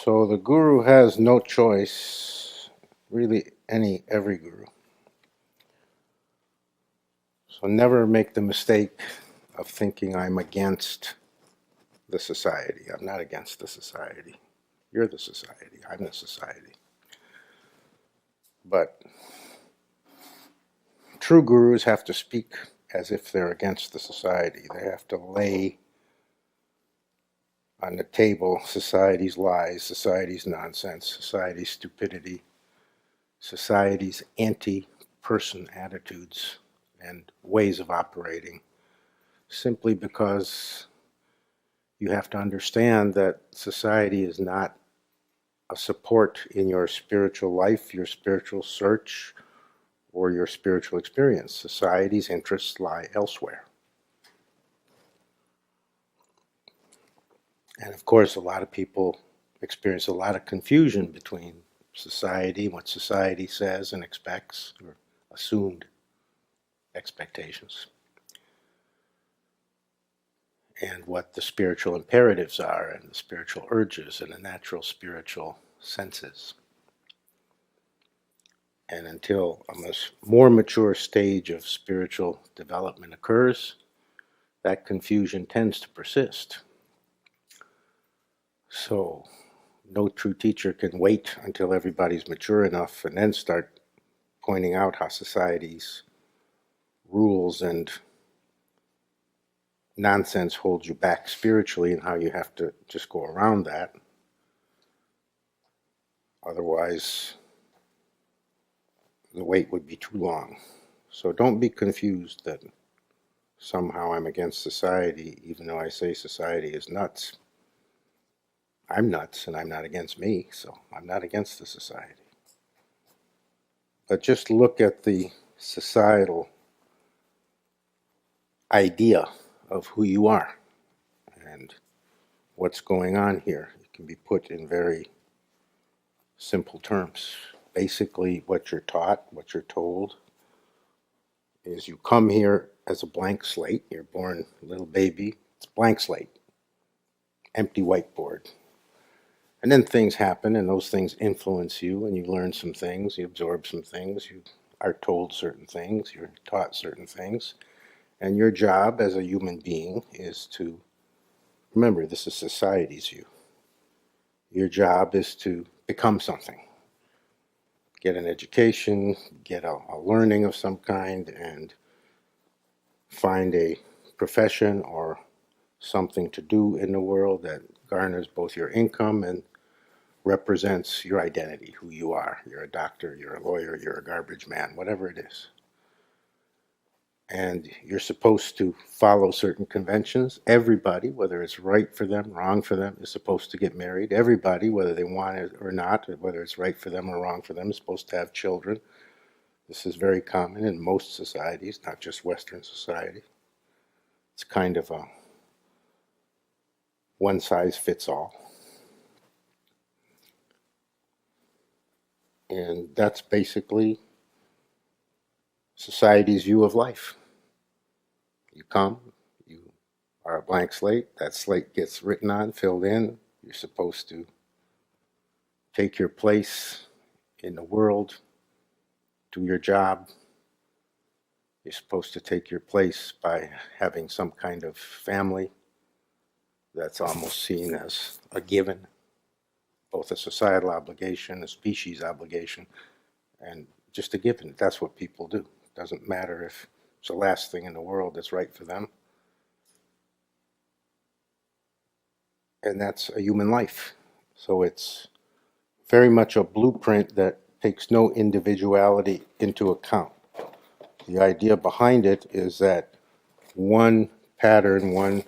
So the guru has no choice, really every guru. So never make the mistake of thinking I'm against the society. I'm not against the society. You're the society. I'm the society. But true gurus have to speak as if they're against the society. They have to lay on the table society's lies, society's nonsense, society's stupidity, society's anti-person attitudes and ways of operating, simply because you have to understand that society is not a support in your spiritual life, your spiritual search, or your spiritual experience. Society's interests lie elsewhere. And of course, a lot of people experience a lot of confusion between society, what society says and expects, or assumed expectations, and what the spiritual imperatives are, and the spiritual urges, and the natural spiritual senses. And until a more mature stage of spiritual development occurs, that confusion tends to persist. So no true teacher can wait until everybody's mature enough and then start pointing out how society's rules and nonsense hold you back spiritually and how you have to just go around that. Otherwise, the wait would be too long. So don't be confused that somehow I'm against society, even though I say society is nuts. I'm nuts and I'm not against me, so I'm not against the society. But just look at the societal idea of who you are and what's going on here. It can be put in very simple terms. Basically, what you're taught, what you're told, is you come here as a blank slate. You're born a little baby. It's blank slate, empty whiteboard. And then things happen, and those things influence you, and you learn some things, you absorb some things, you are told certain things, you're taught certain things. And your job as a human being is to, remember, this is society's view. Your job is to become something. Get an education, get a learning of some kind, and find a profession or something to do in the world that garners both your income and represents your identity, who you are. You're a doctor, you're a lawyer, you're a garbage man, whatever it is. And you're supposed to follow certain conventions. Everybody, whether it's right for them, wrong for them, is supposed to get married. Everybody, whether they want it or not, whether it's right for them or wrong for them, is supposed to have children. This is very common in most societies, not just Western society. It's kind of a one size fits all. And that's basically society's view of life. You come, you are a blank slate, that slate gets written on, filled in, you're supposed to take your place in the world, do your job. You're supposed to take your place by having some kind of family that's almost seen as a given, both a societal obligation, a species obligation, and just a given. That's what people do. It doesn't matter if it's the last thing in the world that's right for them. And that's a human life. So it's very much a blueprint that takes no individuality into account. The idea behind it is that one pattern, one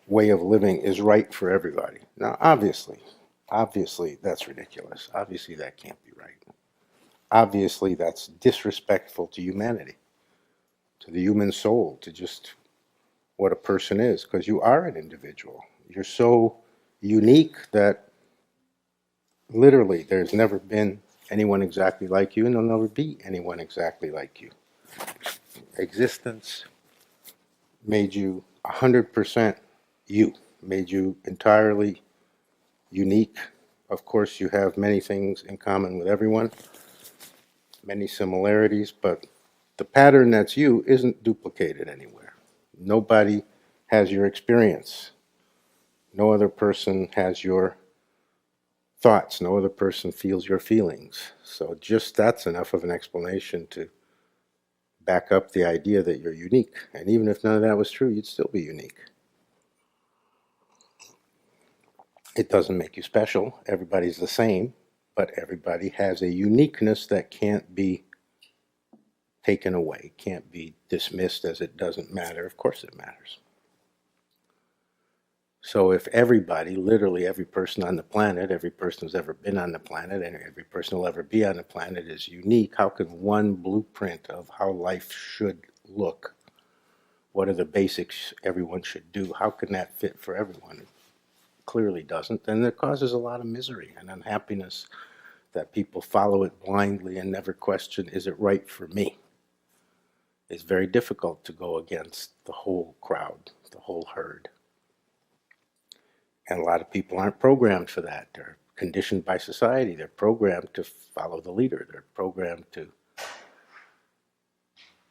way of living is right for everybody. Now, obviously, that's ridiculous. Obviously, that can't be right. Obviously, that's disrespectful to humanity, to the human soul, to just what a person is, because you are an individual. You're so unique that literally there's never been anyone exactly like you, and there'll never be anyone exactly like you. Existence made you 100% you, made you entirely unique Of course, you have many things in common with everyone, many similarities, but the pattern that's you isn't duplicated anywhere. Nobody has your experience. No other person has your thoughts. No other person feels your feelings. So just that's enough of an explanation to back up the idea that you're unique. And even if none of that was true, you'd still be unique. It doesn't make you special. Everybody's the same, but everybody has a uniqueness that can't be taken away, can't be dismissed as it doesn't matter. Of course it matters. So if everybody, literally every person on the planet, every person who's ever been on the planet, and every person who'll ever be on the planet is unique, how can one blueprint of how life should look, what are the basics everyone should do, how can that fit for everyone? It clearly doesn't, and it causes a lot of misery and unhappiness that people follow it blindly and never question, is it right for me? It's very difficult to go against the whole crowd, the whole herd. And a lot of people aren't programmed for that. They're conditioned by society. They're programmed to follow the leader. They're programmed to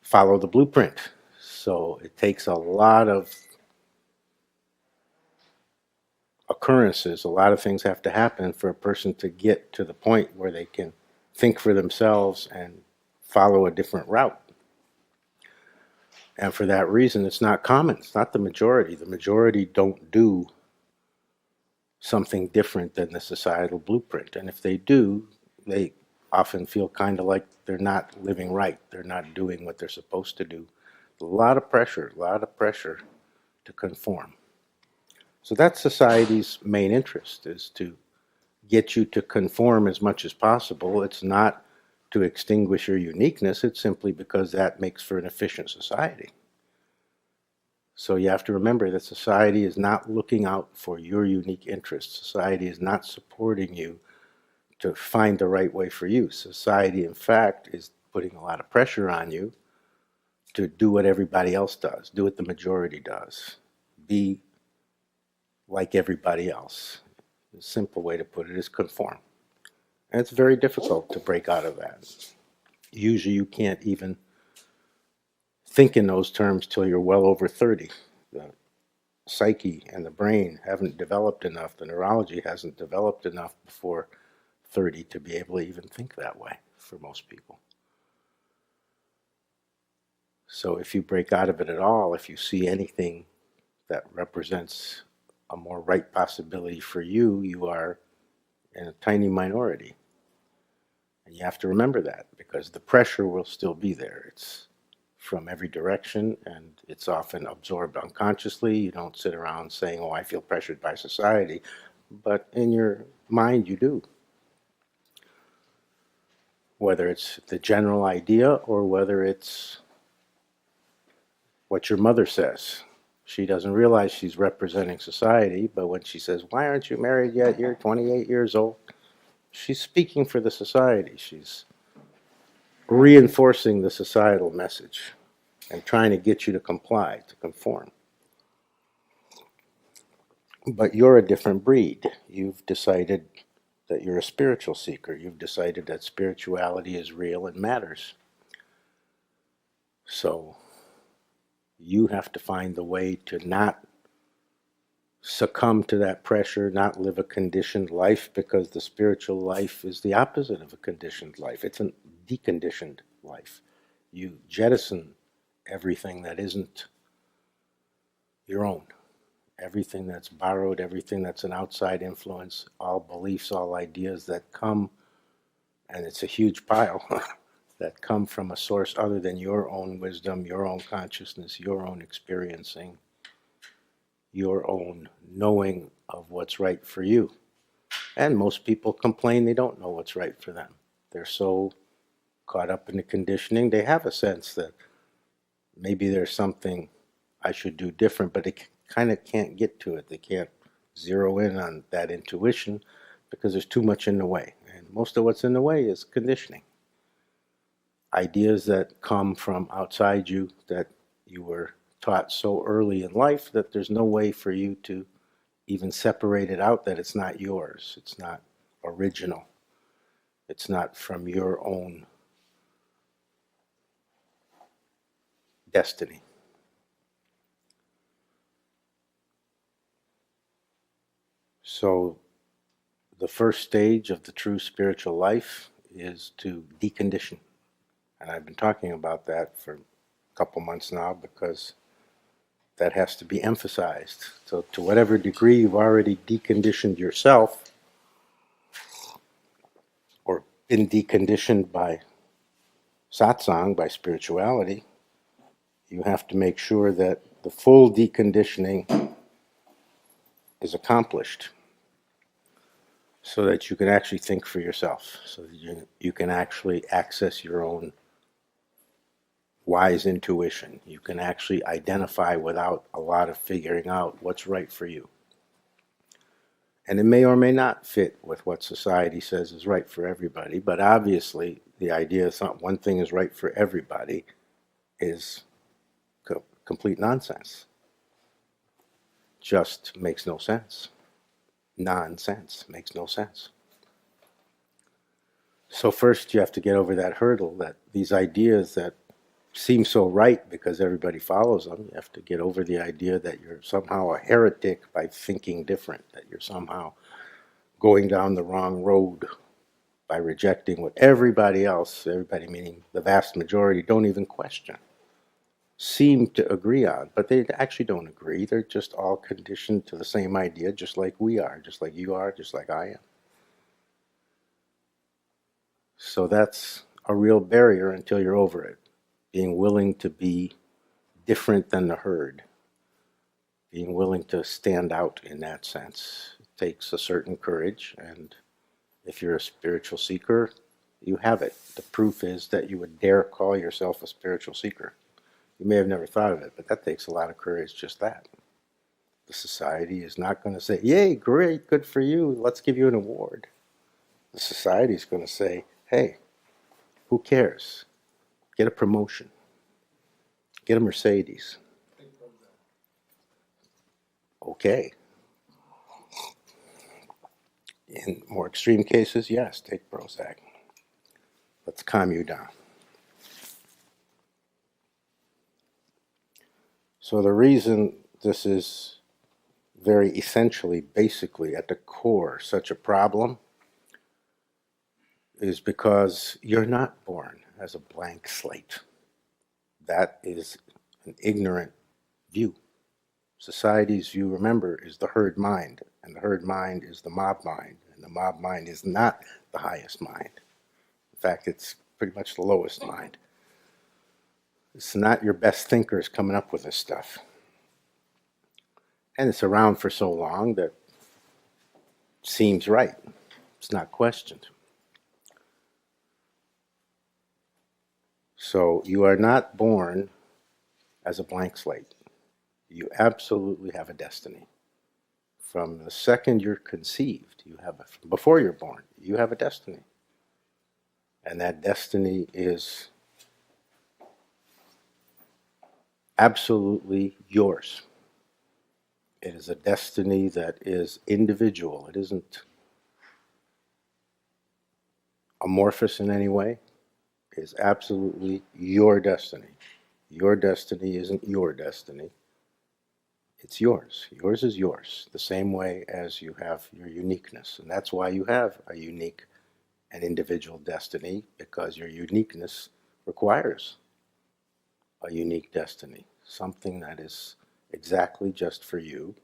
follow the blueprint. So it takes a lot of occurrences, a lot of things have to happen for a person to get to the point where they can think for themselves and follow a different route. And for that reason, it's not common. It's not the majority. The majority don't do something different than the societal blueprint. And if they do, they often feel kind of like they're not living right. They're not doing what they're supposed to do. A lot of pressure to conform. So that's society's main interest, is to get you to conform as much as possible. It's not to extinguish your uniqueness. It's simply because that makes for an efficient society. So you have to remember that society is not looking out for your unique interests. Society is not supporting you to find the right way for you. Society, in fact, is putting a lot of pressure on you to do what everybody else does, do what the majority does, be like everybody else. The simple way to put it is conform. And it's very difficult to break out of that. Usually you can't even think in those terms till you're well over 30. The psyche and the brain haven't developed enough, the neurology hasn't developed enough before 30 to be able to even think that way for most people. So if you break out of it at all, if you see anything that represents a more right possibility for you, you are in a tiny minority. And you have to remember that, because the pressure will still be there. It's from every direction, and it's often absorbed unconsciously. You don't sit around saying, oh, I feel pressured by society, but in your mind you do. Whether it's the general idea or whether it's what your mother says. She doesn't realize she's representing society, but when she says, why aren't you married yet? You're 28 years old. She's speaking for the society. She's reinforcing the societal message and trying to get you to comply, to conform. But you're a different breed. You've decided that you're a spiritual seeker. You've decided that spirituality is real and matters. So you have to find the way to not succumb to that pressure, not live a conditioned life, because the spiritual life is the opposite of a conditioned life. It's a deconditioned life. You jettison everything that isn't your own, everything that's borrowed, everything that's an outside influence, all beliefs, all ideas that come, and it's a huge pile, that come from a source other than your own wisdom, your own consciousness, your own experiencing, your own knowing of what's right for you. And most people complain they don't know what's right for them. They're so caught up in the conditioning, they have a sense that maybe there's something I should do different, but they kind of can't get to it. They can't zero in on that intuition because there's too much in the way. And most of what's in the way is conditioning. Ideas that come from outside you that you were taught so early in life that there's no way for you to even separate it out, that it's not yours. It's not original. It's not from your own destiny. So the first stage of the true spiritual life is to decondition. And I've been talking about that for a couple months now because that has to be emphasized. So to whatever degree you've already deconditioned yourself or been deconditioned by satsang, by spirituality, you have to make sure that the full deconditioning is accomplished so that you can actually think for yourself, so that you can actually access your own wise intuition. You can actually identify without a lot of figuring out what's right for you. And it may or may not fit with what society says is right for everybody, but obviously the idea that one thing is right for everybody is complete nonsense. Just makes no sense. Nonsense makes no sense. So first you have to get over that hurdle, that these ideas that seem so right because everybody follows them, you have to get over the idea that you're somehow a heretic by thinking different, that you're somehow going down the wrong road by rejecting what everybody else, everybody meaning the vast majority, don't even question, seem to agree on. But they actually don't agree. They're just all conditioned to the same idea, just like we are, just like you are, just like I am. So that's a real barrier until you're over it. Being willing to be different than the herd. Being willing to stand out in that sense. It takes a certain courage, and if you're a spiritual seeker, you have it. The proof is that you would dare call yourself a spiritual seeker. You may have never thought of it, but that takes a lot of courage, just that. The society is not going to say, yay, great, good for you, let's give you an award. The society is going to say, hey, who cares? Get a promotion. Get a Mercedes. Okay. In more extreme cases, yes, take Prozac. Let's calm you down. So the reason this is very essentially, basically, at the core, such a problem is because you're not born as a blank slate. That is an ignorant view. Society's view, remember, is the herd mind, and the herd mind is the mob mind, and the mob mind is not the highest mind. In fact, it's pretty much the lowest mind. It's not your best thinkers coming up with this stuff. And it's around for so long that it seems right. It's not questioned. So you are not born as a blank slate. You absolutely have a destiny. From the second you're conceived, before you're born, you have a destiny. And that destiny is absolutely yours. It is a destiny that is individual. It isn't amorphous in any way. It is absolutely your destiny. Your destiny isn't your destiny. It's yours. Yours is yours, the same way as you have your uniqueness. And that's why you have a unique and individual destiny, because your uniqueness requires a unique destiny, something that is exactly just for you.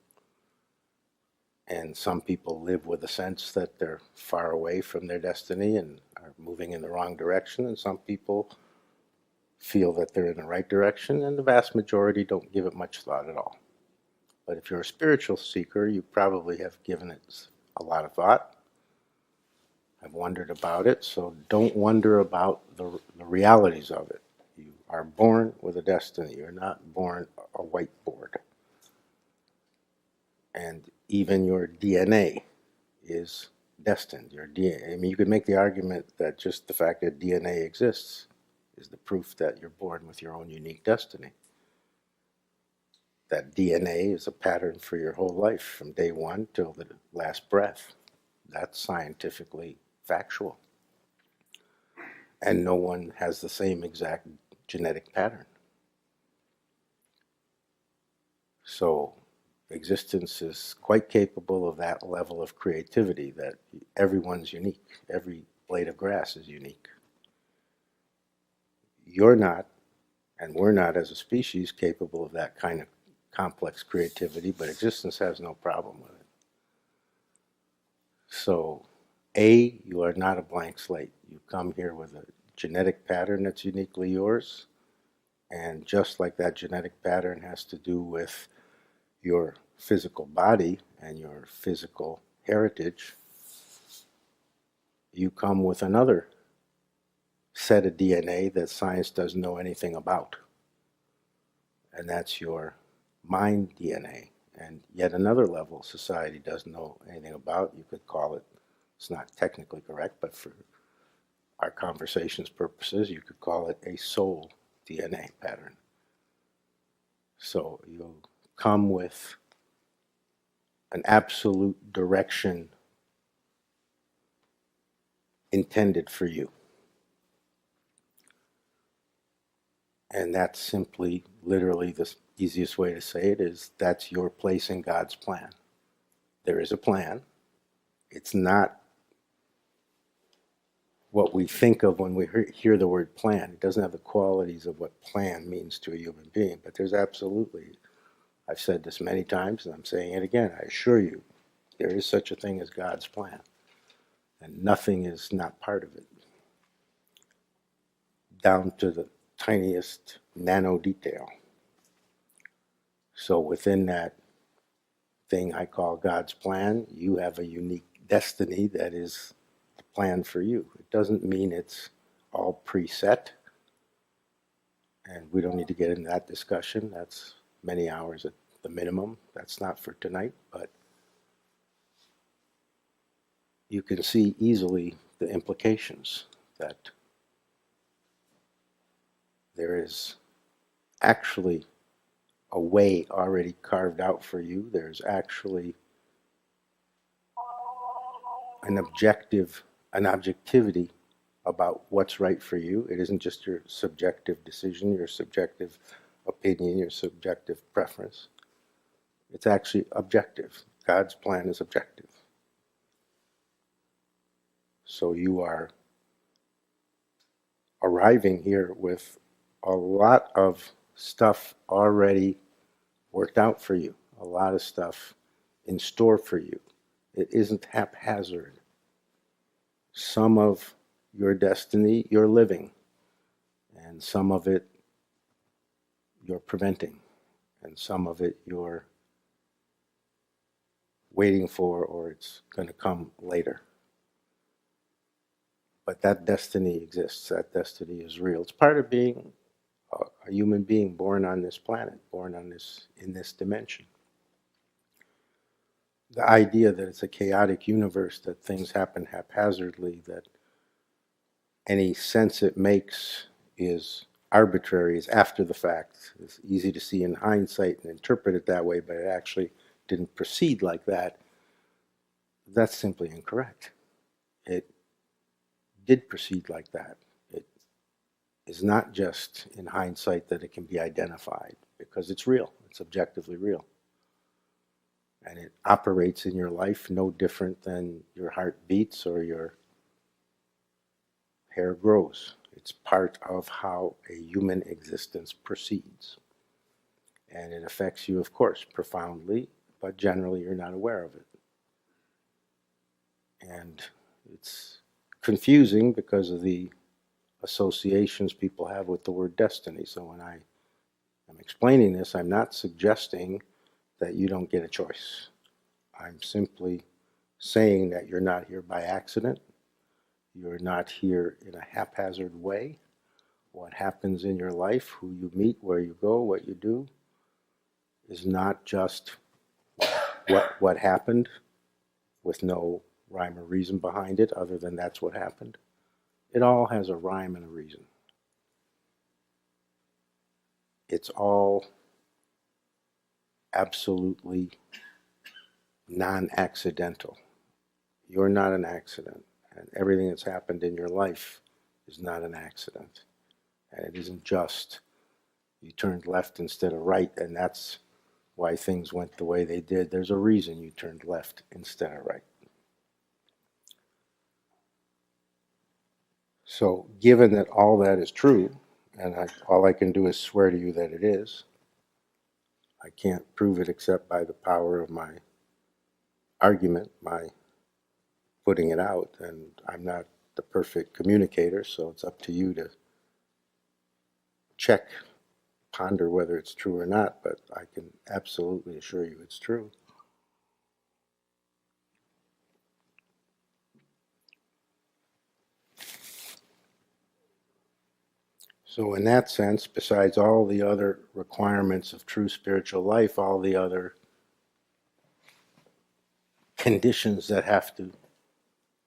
And some people live with a sense that they're far away from their destiny and are moving in the wrong direction, and some people feel that they're in the right direction, and the vast majority don't give it much thought at all. But if you're a spiritual seeker, you probably have given it a lot of thought, have wondered about it, so don't wonder about the realities of it. You are born with a destiny. You're not born a whiteboard. And even your DNA is destined. Your DNA, I mean, you could make the argument that just the fact that DNA exists is the proof that you're born with your own unique destiny. That DNA is a pattern for your whole life, from day one till the last breath. That's scientifically factual. And no one has the same exact genetic pattern. So existence is quite capable of that level of creativity, that everyone's unique. Every blade of grass is unique. You're not, and we're not as a species capable of that kind of complex creativity, but existence has no problem with it. So, you are not a blank slate. You come here with a genetic pattern that's uniquely yours, and just like that genetic pattern has to do with your physical body and your physical heritage, you come with another set of DNA that science doesn't know anything about. And that's your mind DNA. And yet another level society doesn't know anything about. You could call it, it's not technically correct, but for our conversation's purposes, you could call it a soul DNA pattern. So you come with an absolute direction intended for you. And that's simply, literally, the easiest way to say it is that's your place in God's plan. There is a plan. It's not what we think of when we hear the word plan. It doesn't have the qualities of what plan means to a human being, but there's absolutely, I've said this many times and I'm saying it again, I assure you, there is such a thing as God's plan, and nothing is not part of it, down to the tiniest nano detail. So within that thing I call God's plan, you have a unique destiny that is the plan for you. It doesn't mean it's all preset, and we don't need to get into that discussion. That's many hours at the minimum. That's not for tonight, but you can see easily the implications that there is actually a way already carved out for you. There's actually an objectivity about what's right for you. It isn't just your subjective decision, your subjective opinion, your subjective preference. It's actually objective. God's plan is objective. So you are arriving here with a lot of stuff already worked out for you, a lot of stuff in store for you. It isn't haphazard. Some of your destiny you're living, and some of it you're preventing, and some of it you're waiting for, or it's going to come later. But that destiny exists. That destiny is real. It's part of being a human being born on this planet, born on in this dimension. The idea that it's a chaotic universe, that things happen haphazardly, that any sense it makes is arbitrary, is after the fact. It's easy to see in hindsight and interpret it that way, but it actually didn't proceed like that. That's simply incorrect. It did proceed like that. It is not just in hindsight that it can be identified, because it's real. It's objectively real. And it operates in your life no different than your heart beats or your hair grows. It's part of how a human existence proceeds. And it affects you, of course, profoundly, but generally you're not aware of it. And it's confusing because of the associations people have with the word destiny. So when I am explaining this, I'm not suggesting that you don't get a choice. I'm simply saying that you're not here by accident. You're not here in a haphazard way. What happens in your life, who you meet, where you go, what you do, is not just what happened with no rhyme or reason behind it other than that's what happened. It all has a rhyme and a reason. It's all absolutely non-accidental. You're not an accident. And everything that's happened in your life is not an accident. And it isn't just you turned left instead of right, and that's why things went the way they did. There's a reason you turned left instead of right. So given that all that is true, and all I can do is swear to you that it is, I can't prove it except by the power of my argument, my putting it out, and I'm not the perfect communicator, so it's up to you to check, ponder whether it's true or not, but I can absolutely assure you it's true. So in that sense, besides all the other requirements of true spiritual life, all the other conditions that have to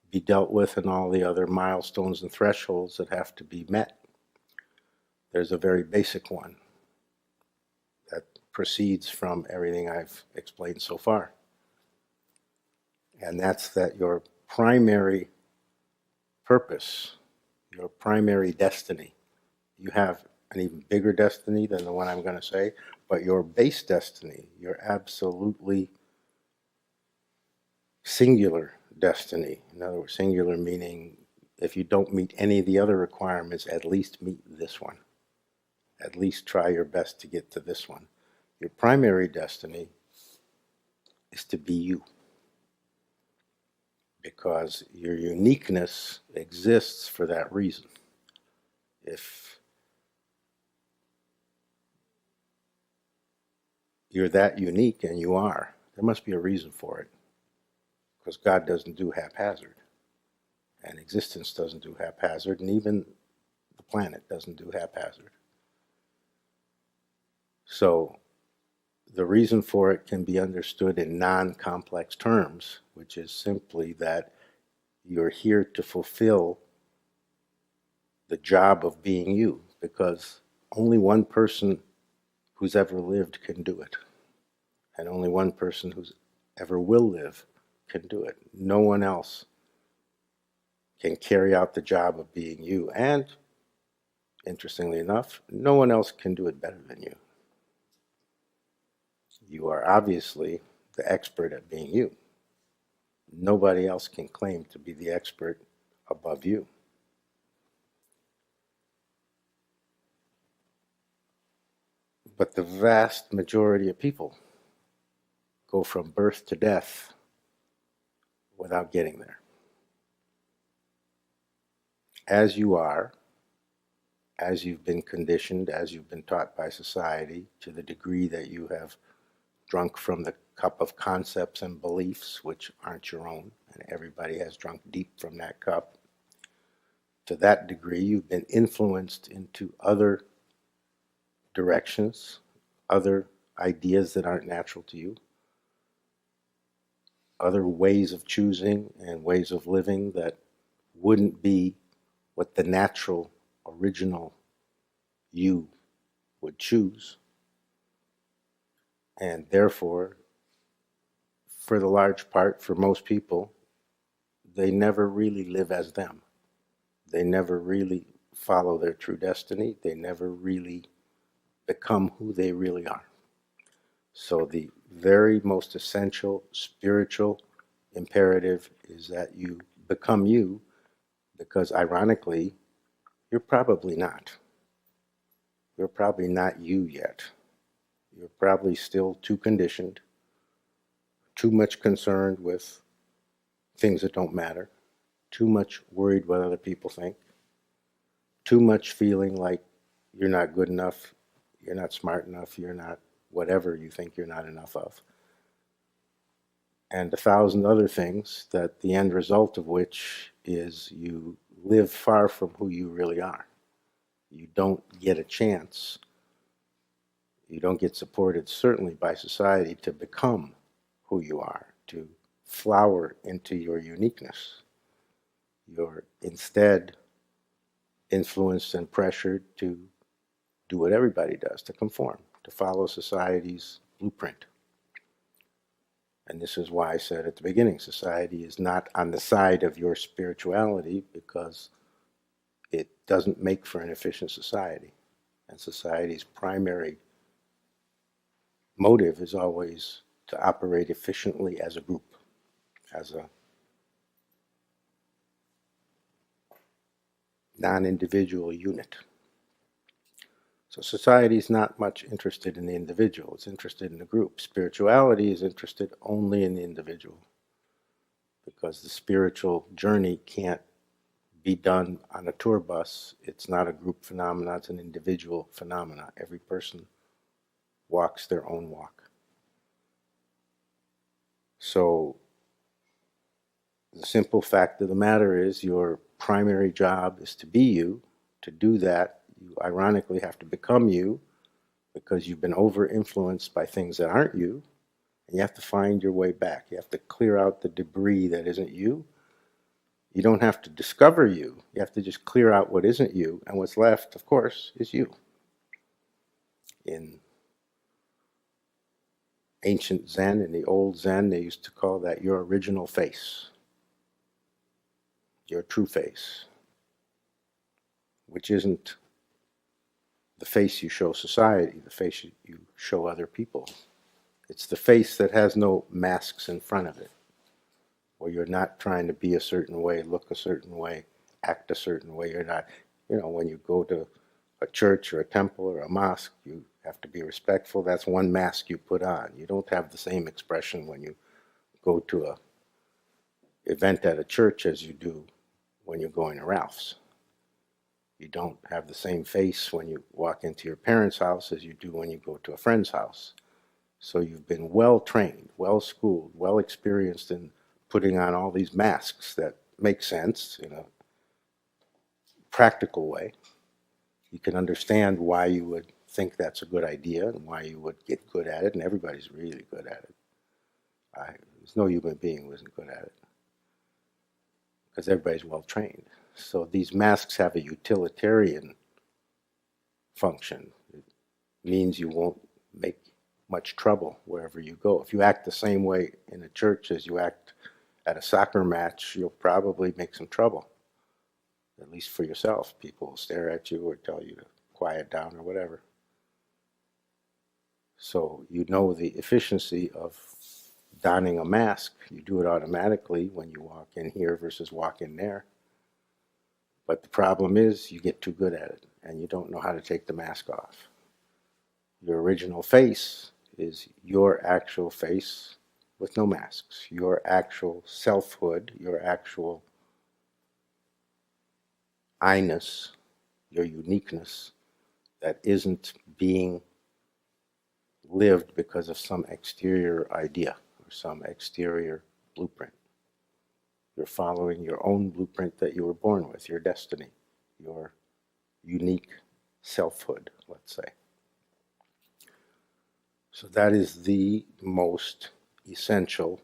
be dealt with and all the other milestones and thresholds that have to be met, there's a very basic one that proceeds from everything I've explained so far. And that's that your primary purpose, your primary destiny, you have an even bigger destiny than the one I'm going to say, but your base destiny, your absolutely singular destiny. In other words, singular meaning if you don't meet any of the other requirements, at least meet this one. At least try your best to get to this one. Your primary destiny is to be you, because your uniqueness exists for that reason. If you're that unique, and you are, there must be a reason for it, because God doesn't do haphazard, and existence doesn't do haphazard, and even the planet doesn't do haphazard. So the reason for it can be understood in non-complex terms, which is simply that you're here to fulfill the job of being you, because only one person who's ever lived can do it, and only one person who's ever will live can do it. No one else can carry out the job of being you, and interestingly enough, no one else can do it better than you. You are obviously the expert at being you. Nobody else can claim to be the expert above you. But the vast majority of people go from birth to death without getting there. As you are, as you've been conditioned, as you've been taught by society, to the degree that you have drunk from the cup of concepts and beliefs which aren't your own, and everybody has drunk deep from that cup, to that degree you've been influenced into other directions, other ideas that aren't natural to you, other ways of choosing and ways of living that wouldn't be what the natural, original you would choose. And therefore, for the large part, for most people, they never really live as them. They never really follow their true destiny. They never really become who they really are. So the very most essential spiritual imperative is that you become you, because ironically, you're probably not. You're probably not you yet. You're probably still too conditioned, too much concerned with things that don't matter, too much worried what other people think, too much feeling like you're not good enough, you're not smart enough, you're not whatever you think you're not enough of, and 1,000 other things, that the end result of which is you live far from who you really are. You don't get a chance, you don't get supported, certainly by society, to become who you are, to flower into your uniqueness. You're instead influenced and pressured to do what everybody does, to conform, to follow society's blueprint. And this is why I said at the beginning, society is not on the side of your spirituality, because it doesn't make for an efficient society. And society's primary motive is always to operate efficiently as a group, as a non-individual unit. So society is not much interested in the individual, it's interested in the group. Spirituality is interested only in the individual, because the spiritual journey can't be done on a tour bus. It's not a group phenomenon, it's an individual phenomenon. Every person walks their own walk. So the simple fact of the matter is, your primary job is to be you. To do that, you ironically have to become you, because you've been over-influenced by things that aren't you, and you have to find your way back. You have to clear out the debris that isn't you. You don't have to discover you. You have to just clear out what isn't you, and what's left, of course, is you. In ancient Zen, in the old Zen, they used to call that your original face, your true face, which isn't the face you show society, the face you show other people. It's the face that has no masks in front of it, where you're not trying to be a certain way, look a certain way, act a certain way. You're not, when you go to a church or a temple or a mosque, you have to be respectful. That's one mask you put on. You don't have the same expression when you go to a event at a church as you do when you're going to Ralph's. You don't have the same face when you walk into your parents' house as you do when you go to a friend's house. So you've been well trained, well schooled, well experienced in putting on all these masks that make sense in a practical way. You can understand why you would think that's a good idea and why you would get good at it, and everybody's really good at it. There's no human being who isn't good at it, because everybody's well trained. So these masks have a utilitarian function. It means you won't make much trouble wherever you go. If you act the same way in a church as you act at a soccer match, you'll probably make some trouble, at least for yourself. People will stare at you or tell you to quiet down or whatever. So you know the efficiency of donning a mask. You do it automatically when you walk in here versus walk in there. But the problem is, you get too good at it and you don't know how to take the mask off. Your original face is your actual face with no masks, your actual selfhood, your actual I-ness, your uniqueness that isn't being lived because of some exterior idea or some exterior blueprint. You're following your own blueprint that you were born with, your destiny, your unique selfhood, let's say. So that is the most essential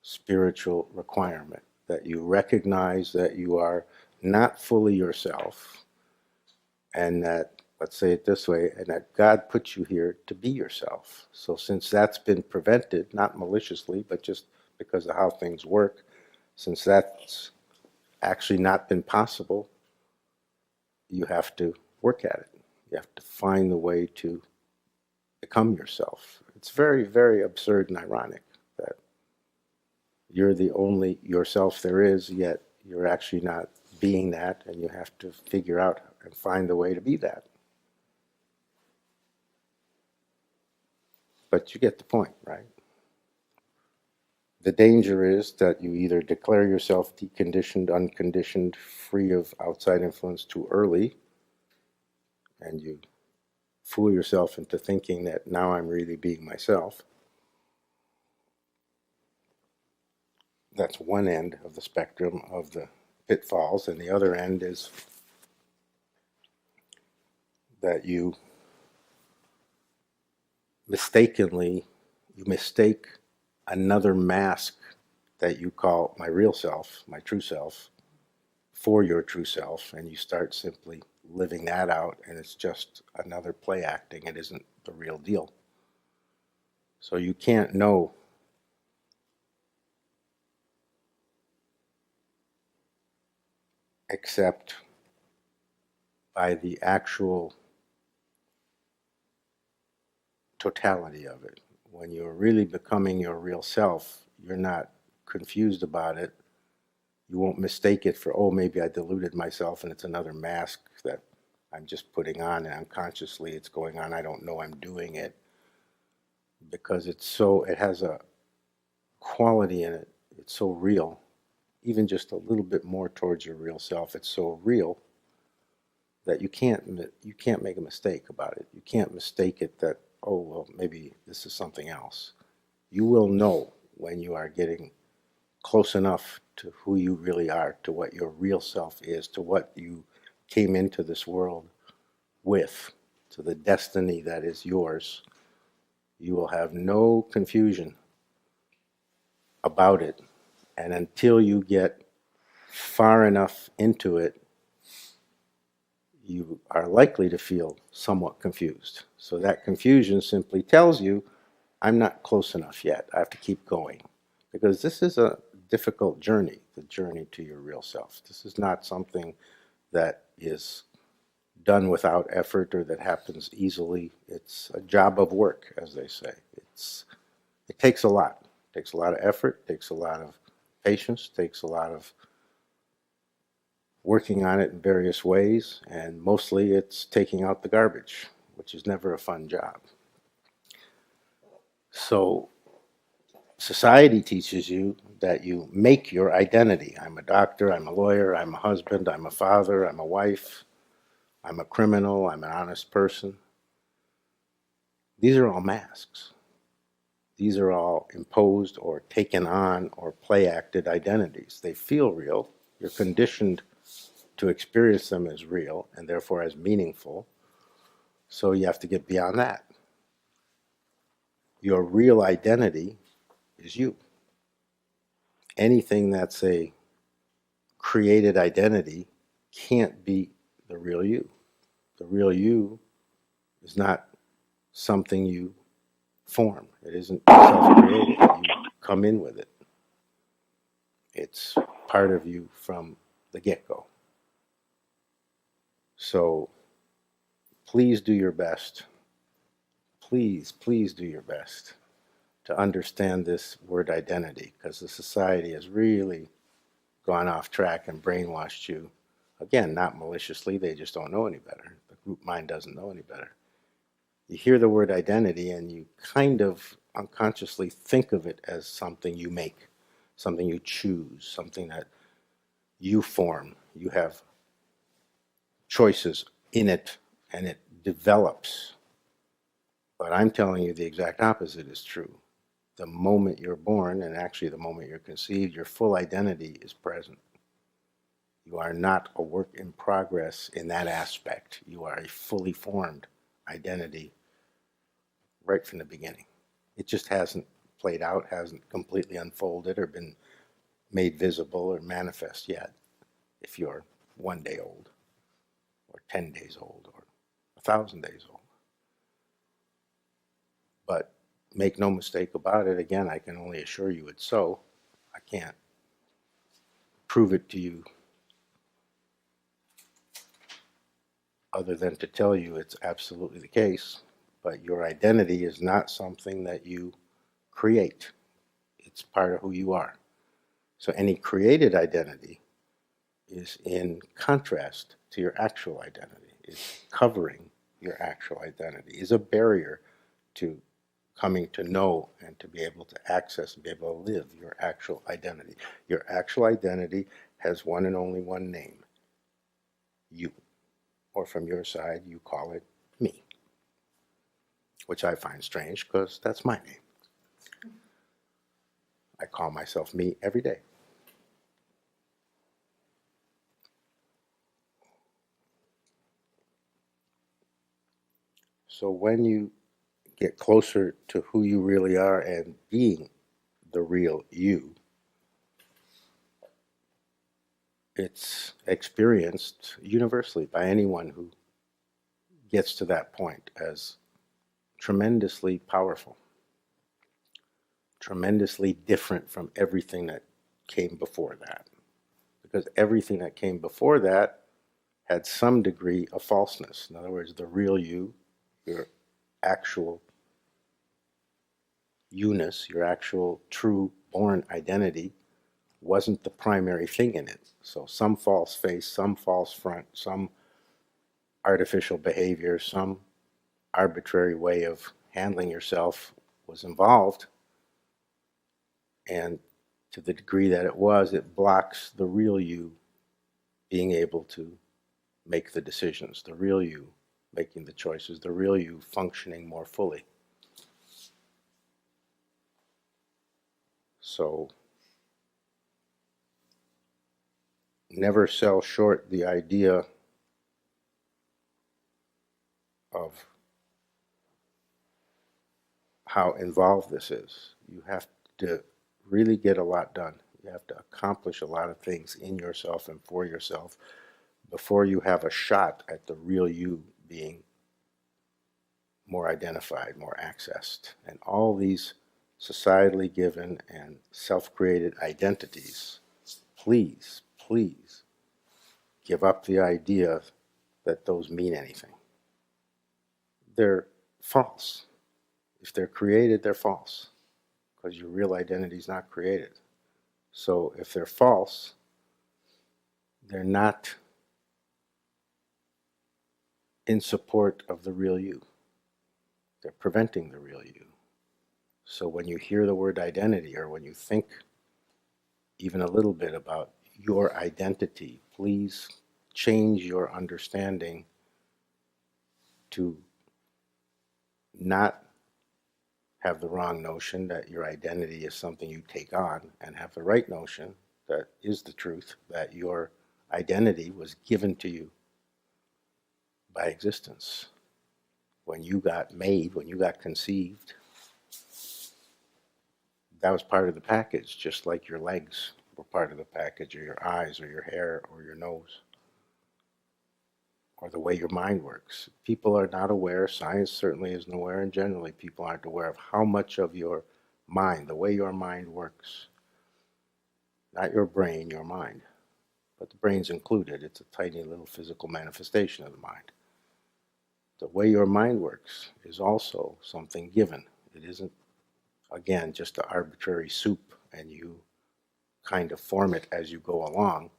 spiritual requirement, that you recognize that you are not fully yourself, and that, let's say it this way, and that God put you here to be yourself. So since that's been prevented, not maliciously, but just because of how things work, since that's actually not been possible, you have to work at it. You have to find the way to become yourself. It's very, very absurd and ironic that you're the only yourself there is, yet you're actually not being that, and you have to figure out and find the way to be that. But you get the point, right? The danger is that you either declare yourself deconditioned, unconditioned, free of outside influence too early, and you fool yourself into thinking that now I'm really being myself. That's one end of the spectrum of the pitfalls, and the other end is that you mistake another mask that you call my real self, my true self, for your true self, and you start simply living that out, and it's just another play acting. It isn't the real deal. So you can't know except by the actual totality of it. When you're really becoming your real self, you're not confused about it. You won't mistake it for, oh, maybe I deluded myself and it's another mask that I'm just putting on and unconsciously it's going on. I don't know I'm doing it, because it has a quality in it. It's so real, even just a little bit more towards your real self. It's so real that you can't make a mistake about it. You can't mistake it that, oh, well, maybe this is something else. You will know when you are getting close enough to who you really are, to what your real self is, to what you came into this world with, to the destiny that is yours. You will have no confusion about it. And until you get far enough into it, you are likely to feel somewhat confused. So that confusion simply tells you, I'm not close enough yet. I have to keep going. Because this is a difficult journey, the journey to your real self. This is not something that is done without effort or that happens easily. It's a job of work, as they say. It takes a lot. It takes a lot of effort, takes a lot of patience, takes a lot of working on it in various ways, and mostly it's taking out the garbage, which is never a fun job. So society teaches you that you make your identity. I'm a doctor, I'm a lawyer, I'm a husband, I'm a father, I'm a wife, I'm a criminal, I'm an honest person. These are all masks. These are all imposed or taken on or play-acted identities. They feel real. You're conditioned to experience them as real and therefore as meaningful. So you have to get beyond that. Your real identity is you. Anything that's a created identity can't be the real you. The real you is not something you form. It isn't self-created. You come in with it. It's part of you from the get-go. So please do your best. Please do your best to understand this word identity, because the society has really gone off track and brainwashed you. Again, not maliciously, they just don't know any better. The group mind doesn't know any better. You hear the word identity and you kind of unconsciously think of it as something you make, something you choose, something that you form. You have choices in it and it develops. But I'm telling you the exact opposite is true. The moment you're born, and actually the moment you're conceived, your full identity is present. You are not a work in progress in that aspect. You are a fully formed identity right from the beginning. It just hasn't played out, hasn't completely unfolded or been made visible or manifest yet. If you're 1 day old, or 10 days old, or 1,000 days old. But make no mistake about it, again, I can only assure you it's so. I can't prove it to you other than to tell you it's absolutely the case. But your identity is not something that you create. It's part of who you are. So any created identity is in contrast to your actual identity. It's covering your actual identity, is a barrier to coming to know and to be able to access and be able to live your actual identity. Your actual identity has one and only one name, you. Or from your side, you call it me, which I find strange because that's my name. I call myself me every day. So when you get closer to who you really are and being the real you, it's experienced universally by anyone who gets to that point as tremendously powerful, tremendously different from everything that came before that. The because everything that came before that had some degree of falseness. In other words, the real you, your actual you-ness, your actual true born identity, wasn't the primary thing in it. So some false face, some false front, some artificial behavior, some arbitrary way of handling yourself was involved. And to the degree that it was, it blocks the real you being able to make the decisions, the real you making the choices, the real you functioning more fully. So never sell short the idea of how involved this is. You have to really get a lot done. You have to accomplish a lot of things in yourself and for yourself before you have a shot at the real you being more identified, more accessed. And all these societally given and self-created identities, please, please give up the idea that those mean anything. They're false. If they're created, they're false, because your real identity is not created. So if they're false, they're not in support of the real you. They're preventing the real you. So when you hear the word identity, or when you think even a little bit about your identity, please change your understanding to not have the wrong notion that your identity is something you take on, and have the right notion that is the truth, that your identity was given to you by existence. When you got made, when you got conceived, that was part of the package, just like your legs were part of the package, or your eyes, or your hair, or your nose, or the way your mind works. People are not aware, science certainly isn't aware, and generally people aren't aware of how much of your mind, the way your mind works, not your brain, your mind, but the brain's included. It's a tiny little physical manifestation of the mind. The way your mind works is also something given. It isn't, again, just an arbitrary soup and you kind of form it as you go along.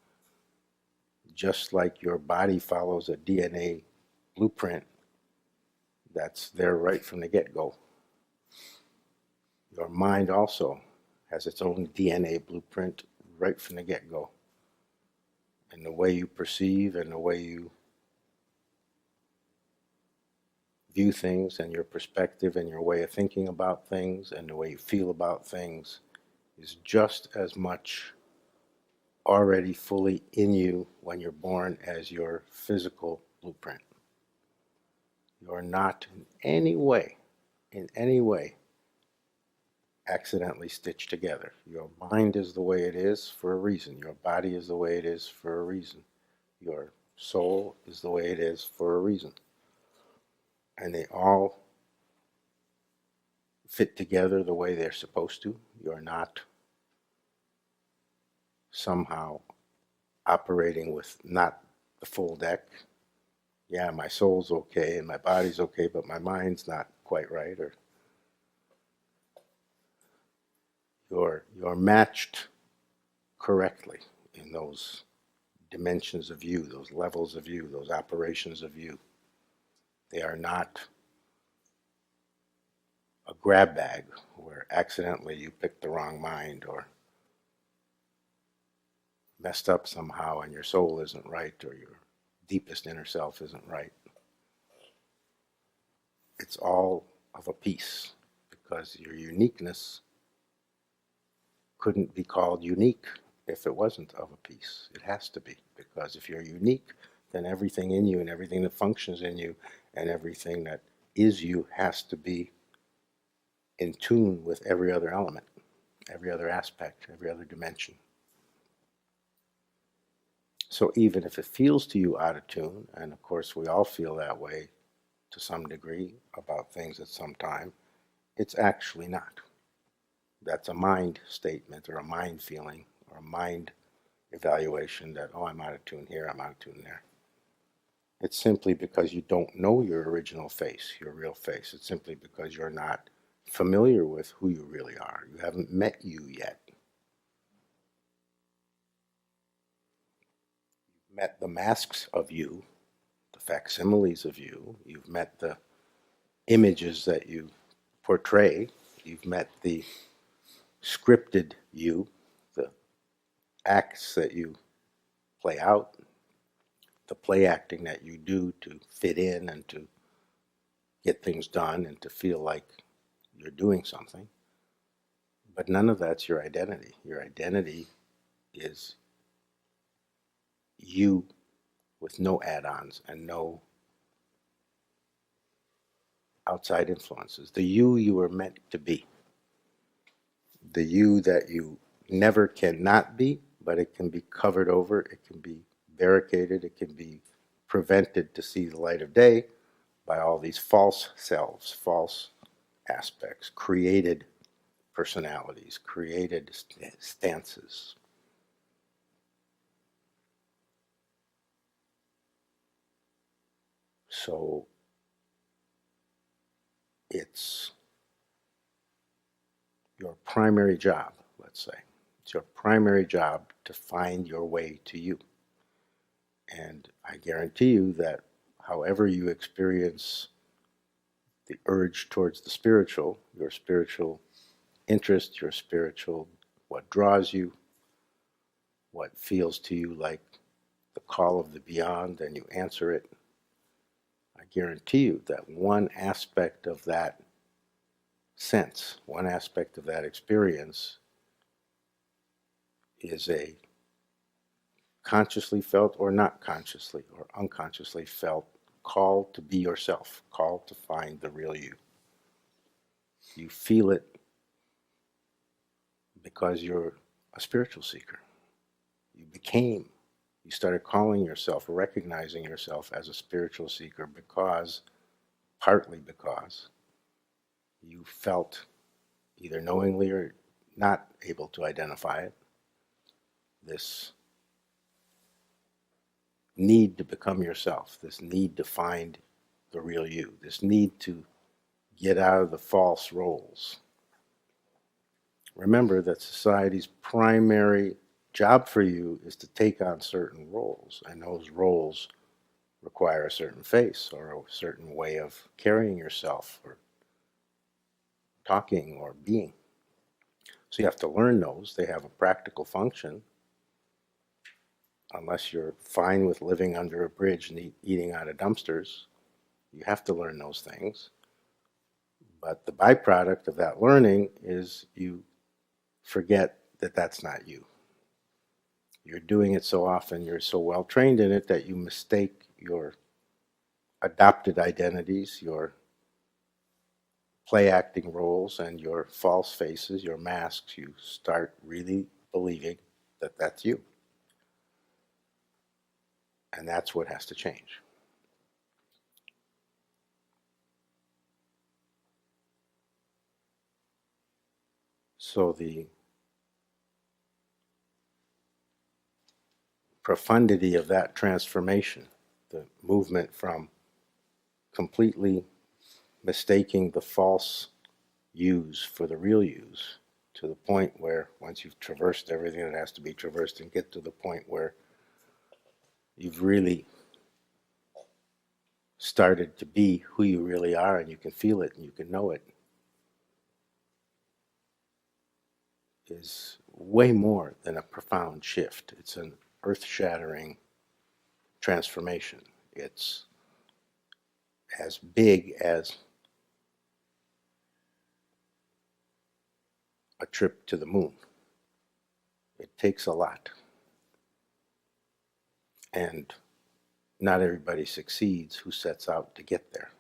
Just like your body follows a DNA blueprint that's there right from the get-go. Your mind also has its own DNA blueprint right from the get-go. And the way you perceive and the way you view things, and your perspective and your way of thinking about things and the way you feel about things is just as much already fully in you when you're born as your physical blueprint. You're not in any way accidentally stitched together. Your mind is the way it is for a reason. Your body is the way it is for a reason. Your soul is the way it is for a reason. And they all fit together the way they're supposed to. You're not somehow operating with not the full deck. Yeah, my soul's okay and my body's okay, but my mind's not quite right. Or you're matched correctly in those dimensions of you, those levels of you, those operations of you. They are not a grab bag where accidentally you picked the wrong mind or messed up somehow and your soul isn't right, or your deepest inner self isn't right. It's all of a piece, because your uniqueness couldn't be called unique if it wasn't of a piece. It has to be, because if you're unique, then everything in you and everything that functions in you and everything that is you has to be in tune with every other element, every other aspect, every other dimension. So even if it feels to you out of tune, and of course we all feel that way to some degree about things at some time, it's actually not. That's a mind statement or a mind feeling or a mind evaluation that, oh, I'm out of tune here, I'm out of tune there. It's simply because you don't know your original face, your real face. It's simply because you're not familiar with who you really are. You haven't met you yet. You've met the masks of you, the facsimiles of you. You've met the images that you portray. You've met the scripted you, the acts that you play out, the play acting that you do to fit in and to get things done and to feel like you're doing something. But none of that's your identity. Your identity is you with no add-ons and no outside influences. The you were meant to be. The you that you never cannot be, but it can be covered over, it can be barricaded, it can be prevented to see the light of day by all these false selves, false aspects, created personalities, created stances. So it's your primary job, let's say. It's your primary job to find your way to you. And I guarantee you that however you experience the urge towards the spiritual, your spiritual interest, your spiritual, what draws you, what feels to you like the call of the beyond, and you answer it, I guarantee you that one aspect of that sense, one aspect of that experience is a consciously felt or not consciously or unconsciously felt call to be yourself, call to find the real you. You feel it because you're a spiritual seeker. You started calling yourself, recognizing yourself as a spiritual seeker partly because you felt, either knowingly or not able to identify it, this need to become yourself, this need to find the real you, this need to get out of the false roles. Remember that society's primary job for you is to take on certain roles, and those roles require a certain face or a certain way of carrying yourself or talking or being. So you have to learn those. They have a practical function. Unless you're fine with living under a bridge and eating out of dumpsters, you have to learn those things. But the byproduct of that learning is you forget that that's not you. You're doing it so often, you're so well trained in it that you mistake your adopted identities, your play acting roles, and your false faces, your masks. You start really believing that that's you. And that's what has to change. So the profundity of that transformation, the movement from completely mistaking the false yous for the real yous, to the point where once you've traversed everything that has to be traversed and get to the point where you've really started to be who you really are and you can feel it and you can know it, is way more than a profound shift. It's an earth-shattering transformation. It's as big as a trip to the moon. It takes a lot. And not everybody succeeds who sets out to get there.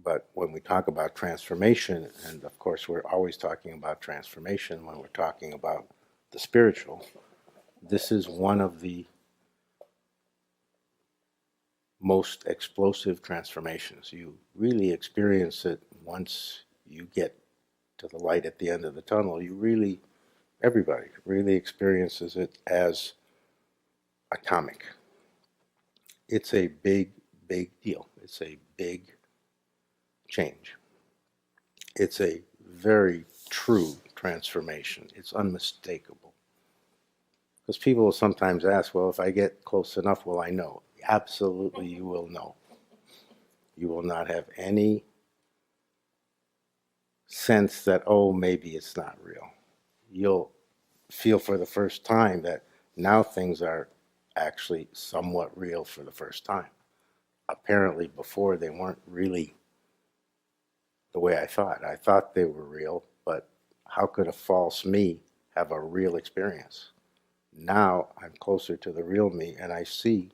But when we talk about transformation, and of course we're always talking about transformation when we're talking about the spiritual, this is one of the most explosive transformations. You really experience it once you get to the light at the end of the tunnel. You really Everybody really experiences it as atomic. It's a big, big deal. It's a big change. It's a very true transformation. It's unmistakable. Because people will sometimes ask, well, if I get close enough, will I know? Absolutely, you will know. You will not have any sense that, oh, maybe it's not real. You'll feel for the first time that now things are actually somewhat real for the first time. Apparently, before they weren't really the way I thought. I thought they were real, but how could a false me have a real experience? Now I'm closer to the real me, and I see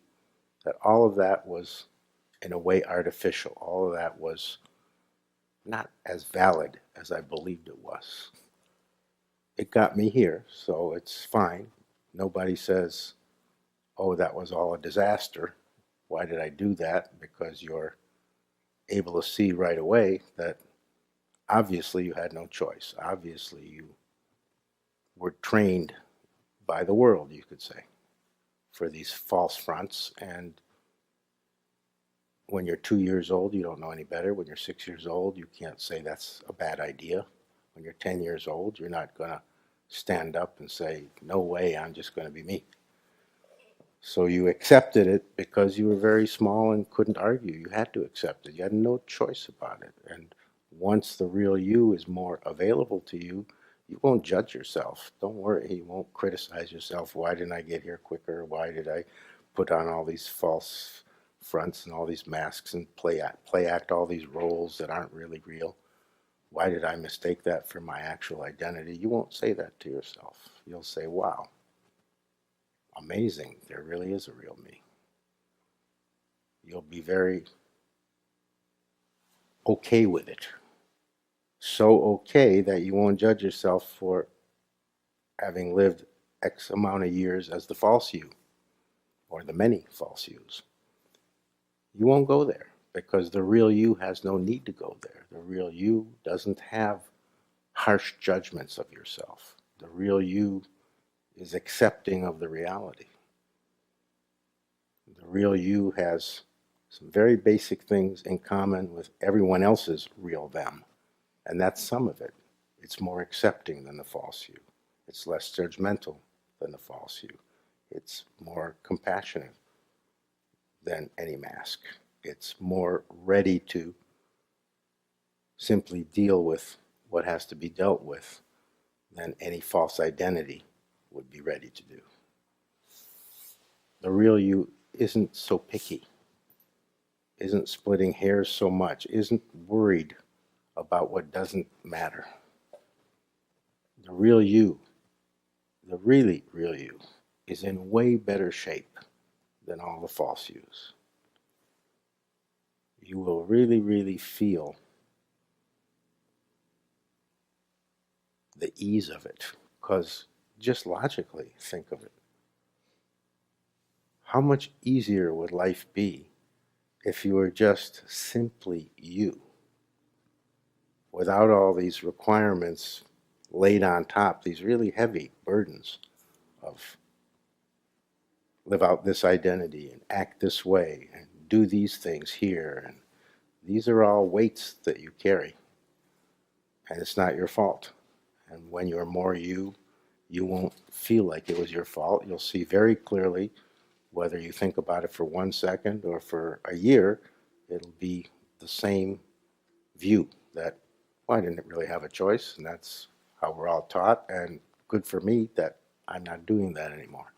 that all of that was, in a way, artificial. All of that was not as valid as I believed it was. It got me here, so it's fine. Nobody says, oh, that was all a disaster. Why did I do that? Because you're able to see right away that obviously you had no choice. Obviously you were trained by the world, you could say, for these false fronts. And when you're 2 years old, you don't know any better. When you're 6 years old, you can't say that's a bad idea. When you're 10 years old, you're not going to stand up and say, no way, I'm just going to be me. So you accepted it because you were very small and couldn't argue. You had to accept it. You had no choice about it. And once the real you is more available to you, you won't judge yourself. Don't worry. You won't criticize yourself. Why didn't I get here quicker? Why did I put on all these false fronts and all these masks and play act all these roles that aren't really real? Why did I mistake that for my actual identity? You won't say that to yourself. You'll say, wow, amazing, there really is a real me. You'll be very okay with it. So okay that you won't judge yourself for having lived X amount of years as the false you, or the many false yous. You won't go there because the real you has no need to go there. The real you doesn't have harsh judgments of yourself. The real you is accepting of the reality. The real you has some very basic things in common with everyone else's real them. And that's some of it. It's more accepting than the false you. It's less judgmental than the false you. It's more compassionate than any mask. It's more ready to simply deal with what has to be dealt with than any false identity would be ready to do. The real you isn't so picky, isn't splitting hairs so much, isn't worried about what doesn't matter. The real you, the really real you, is in way better shape than all the false yous. You will really, really feel the ease of it, because just logically think of it. How much easier would life be if you were just simply you, without all these requirements laid on top, these really heavy burdens of live out this identity and act this way and do these things here. And these are all weights that you carry, and it's not your fault. And when you're more you, you won't feel like it was your fault. You'll see very clearly, whether you think about it for 1 second or for a year, it'll be the same view that, well, I didn't really have a choice, and that's how we're all taught, and good for me that I'm not doing that anymore.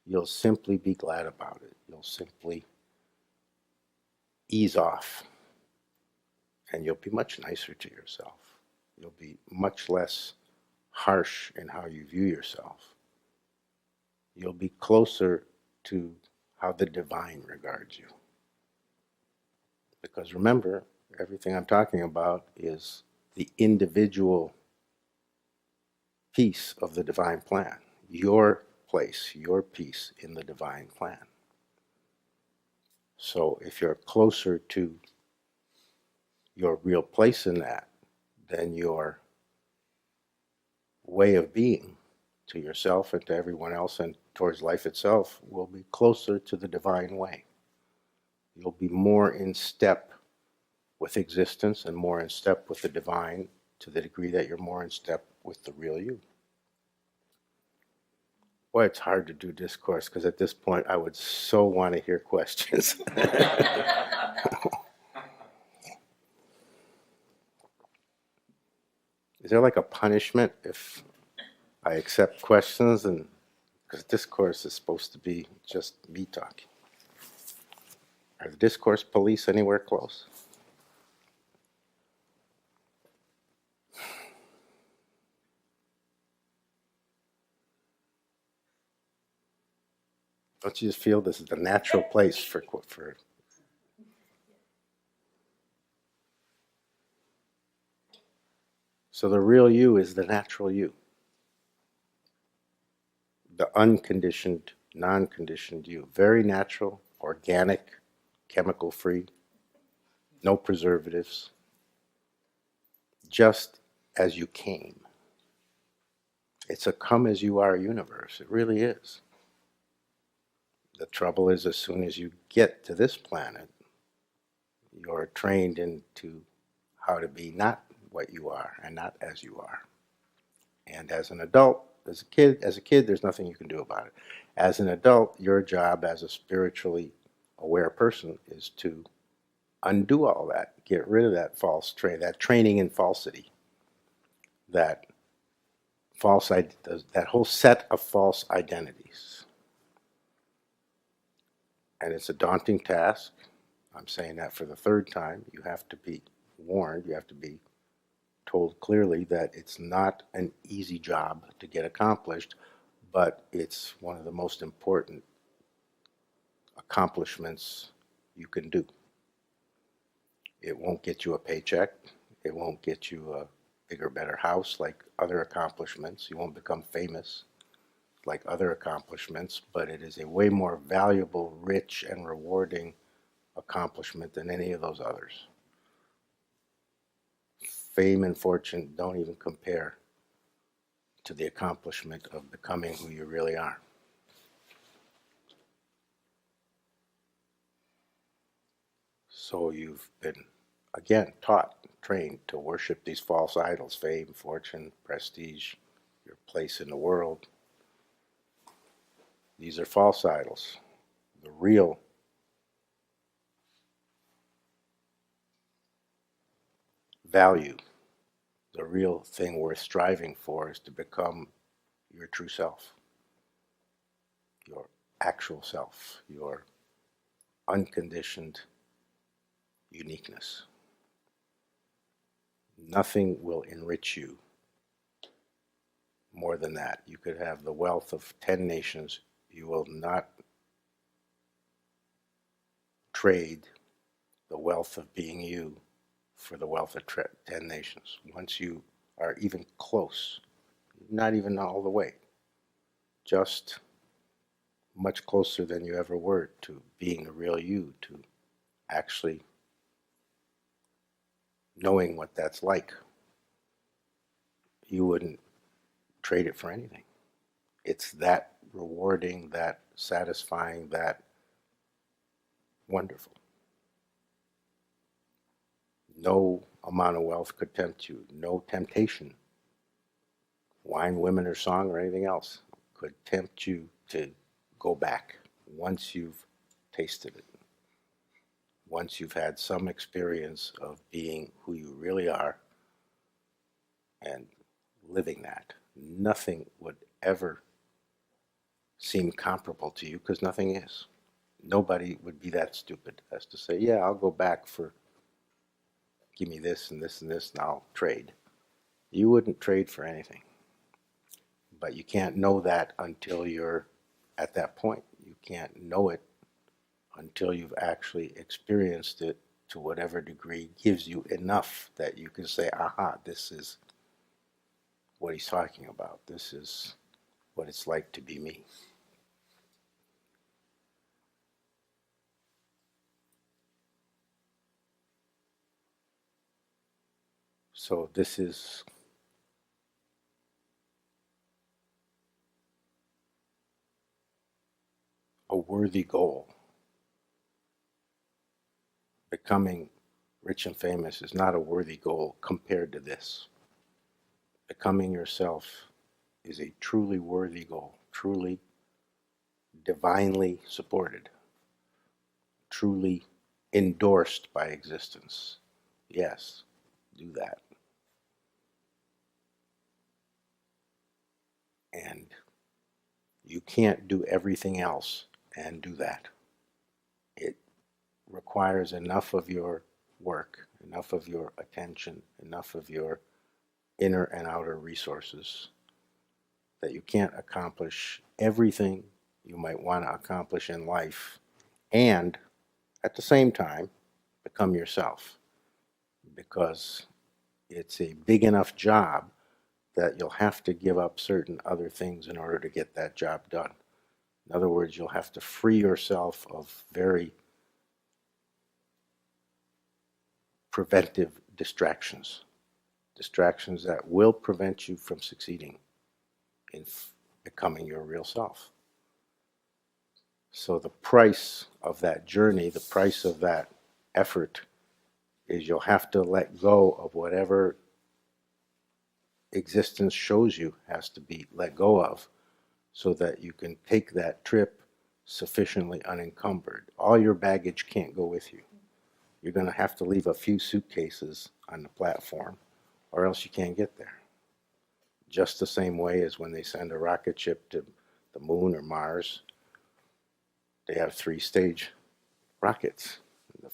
You'll simply be glad about it. You'll simply ease off, and you'll be much nicer to yourself. You'll be much less harsh in how you view yourself. You'll be closer to how the divine regards you. Because remember, everything I'm talking about is the individual piece of the divine plan. Your place, your piece in the divine plan. So if you're closer to your real place in that, then you're way of being to yourself and to everyone else and towards life itself will be closer to the divine way. You'll be more in step with existence and more in step with the divine to the degree that you're more in step with the real you. Boy, it's hard to do discourse because at this point I would so want to hear questions. Is there like a punishment if I accept questions? And because discourse is supposed to be just me talking. Are the discourse police anywhere close? Don't you just feel this is the natural place for so the real you is the natural you. The unconditioned, non-conditioned you. Very natural, organic, chemical free, no preservatives. Just as you came. It's a come as you are universe. It really is. The trouble is as soon as you get to this planet, you're trained into how to be not what you are and not as you are. And as an adult, as a kid, there's nothing you can do about it. As an adult, your job as a spiritually aware person is to undo all that, get rid of that false that training in falsity, that whole set of false identities. And it's a daunting task. I'm saying that for the third time. You have to be warned, you have to be told clearly that it's not an easy job to get accomplished, but it's one of the most important accomplishments you can do. It won't get you a paycheck. It won't get you a bigger, better house like other accomplishments. You won't become famous like other accomplishments, but it is a way more valuable, rich, and rewarding accomplishment than any of those others. Fame and fortune don't even compare to the accomplishment of becoming who you really are. So you've been, again, taught, trained to worship these false idols, fame, fortune, prestige, your place in the world. These are false idols. The real value, the real thing worth striving for is to become your true self, your actual self, your unconditioned uniqueness. Nothing will enrich you more than that. You could have the wealth of 10 nations. You will not trade the wealth of being you for the wealth of 10 nations. Once you are even close, not even all the way, just much closer than you ever were to being the real you, to actually knowing what that's like, you wouldn't trade it for anything. It's that rewarding, that satisfying, that wonderful. No amount of wealth could tempt you. No temptation, wine, women, or song, or anything else could tempt you to go back once you've tasted it. Once you've had some experience of being who you really are and living that. Nothing would ever seem comparable to you because nothing is. Nobody would be that stupid as to say, yeah, I'll go back for, give me this and this and this and I'll trade. You wouldn't trade for anything. But you can't know that until you're at that point. You can't know it until you've actually experienced it to whatever degree gives you enough that you can say, aha, this is what he's talking about. This is what it's like to be me. So this is a worthy goal. Becoming rich and famous is not a worthy goal compared to this. Becoming yourself is a truly worthy goal, truly divinely supported, truly endorsed by existence. Yes, do that. And you can't do everything else and do that. It requires enough of your work, enough of your attention, enough of your inner and outer resources that you can't accomplish everything you might want to accomplish in life and at the same time become yourself, because it's a big enough job that you'll have to give up certain other things in order to get that job done. In other words, you'll have to free yourself of very preventive distractions, distractions that will prevent you from succeeding in becoming your real self. So the price of that journey, the price of that effort, is you'll have to let go of whatever existence shows you has to be let go of so that you can take that trip sufficiently unencumbered. All your baggage can't go with you. You're going to have to leave a few suitcases on the platform or else you can't get there. Just the same way as when they send a rocket ship to the moon or Mars, they have 3-stage rockets. The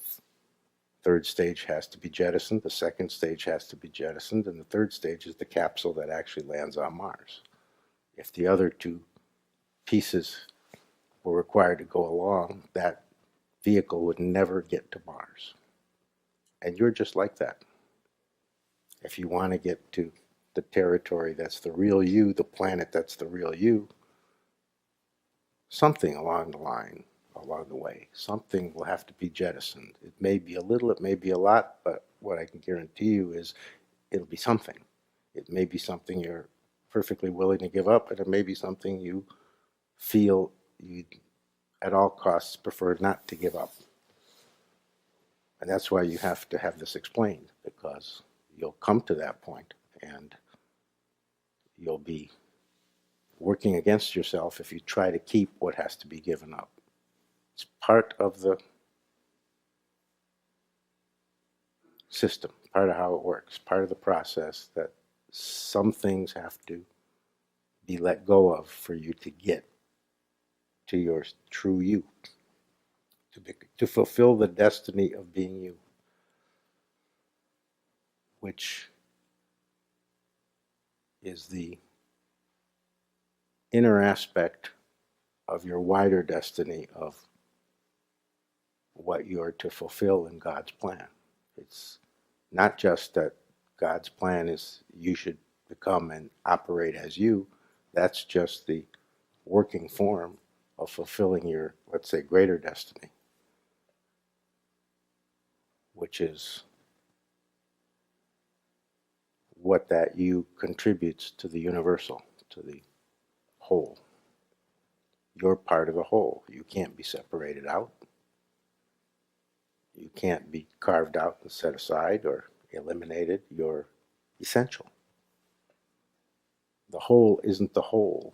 third stage has to be jettisoned, the second stage has to be jettisoned, and the third stage is the capsule that actually lands on Mars. If the other two pieces were required to go along, that vehicle would never get to Mars. And you're just like that. If you want to get to the territory that's the real you, the planet that's the real you, something along the way, something will have to be jettisoned. It may be a little, it may be a lot, but what I can guarantee you is it'll be something. It may be something you're perfectly willing to give up, and it may be something you feel you at all costs prefer not to give up. And that's why you have to have this explained, because you'll come to that point and you'll be working against yourself if you try to keep what has to be given up. It's part of the system, part of how it works, part of the process that some things have to be let go of for you to get to your true you, to fulfill the destiny of being you, which is the inner aspect of your wider destiny of what you're to fulfill in God's plan. It's not just that God's plan is you should become and operate as you. That's just the working form of fulfilling your, let's say, greater destiny, which is what that you contributes to the universal, to the whole. You're part of the whole. You can't be separated out. You can't be carved out and set aside or eliminated. You're essential. The whole isn't the whole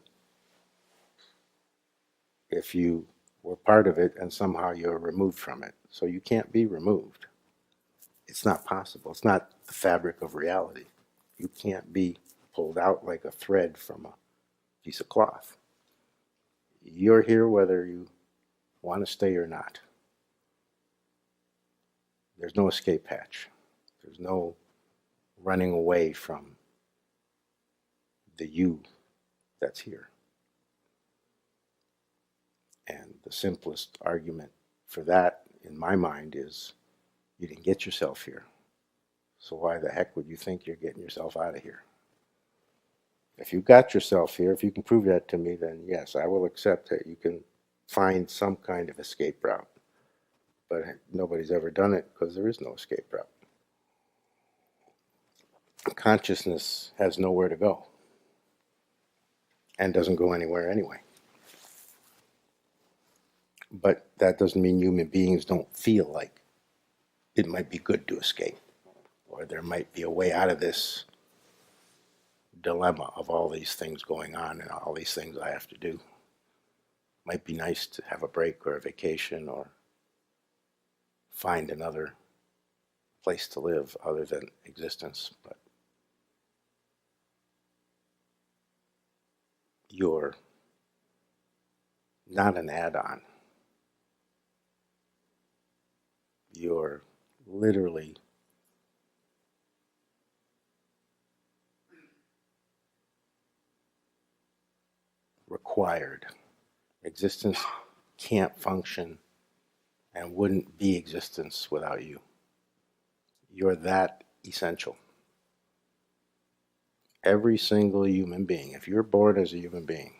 if you were part of it and somehow you're removed from it. So you can't be removed. It's not possible. It's not the fabric of reality. You can't be pulled out like a thread from a piece of cloth. You're here whether you want to stay or not. There's no escape hatch. There's no running away from the you that's here. And the simplest argument for that, in my mind, is you didn't get yourself here. So why the heck would you think you're getting yourself out of here? If you got yourself here, if you can prove that to me, then yes, I will accept that you can find some kind of escape route. But nobody's ever done it because there is no escape route. Consciousness has nowhere to go and doesn't go anywhere anyway. But that doesn't mean human beings don't feel like it might be good to escape, or there might be a way out of this dilemma of all these things going on and all these things I have to do. Might be nice to have a break or a vacation or find another place to live other than existence, but you're not an add-on. You're literally required. Existence can't function and wouldn't be existence without you. You're that essential. Every single human being, if you're born as a human being,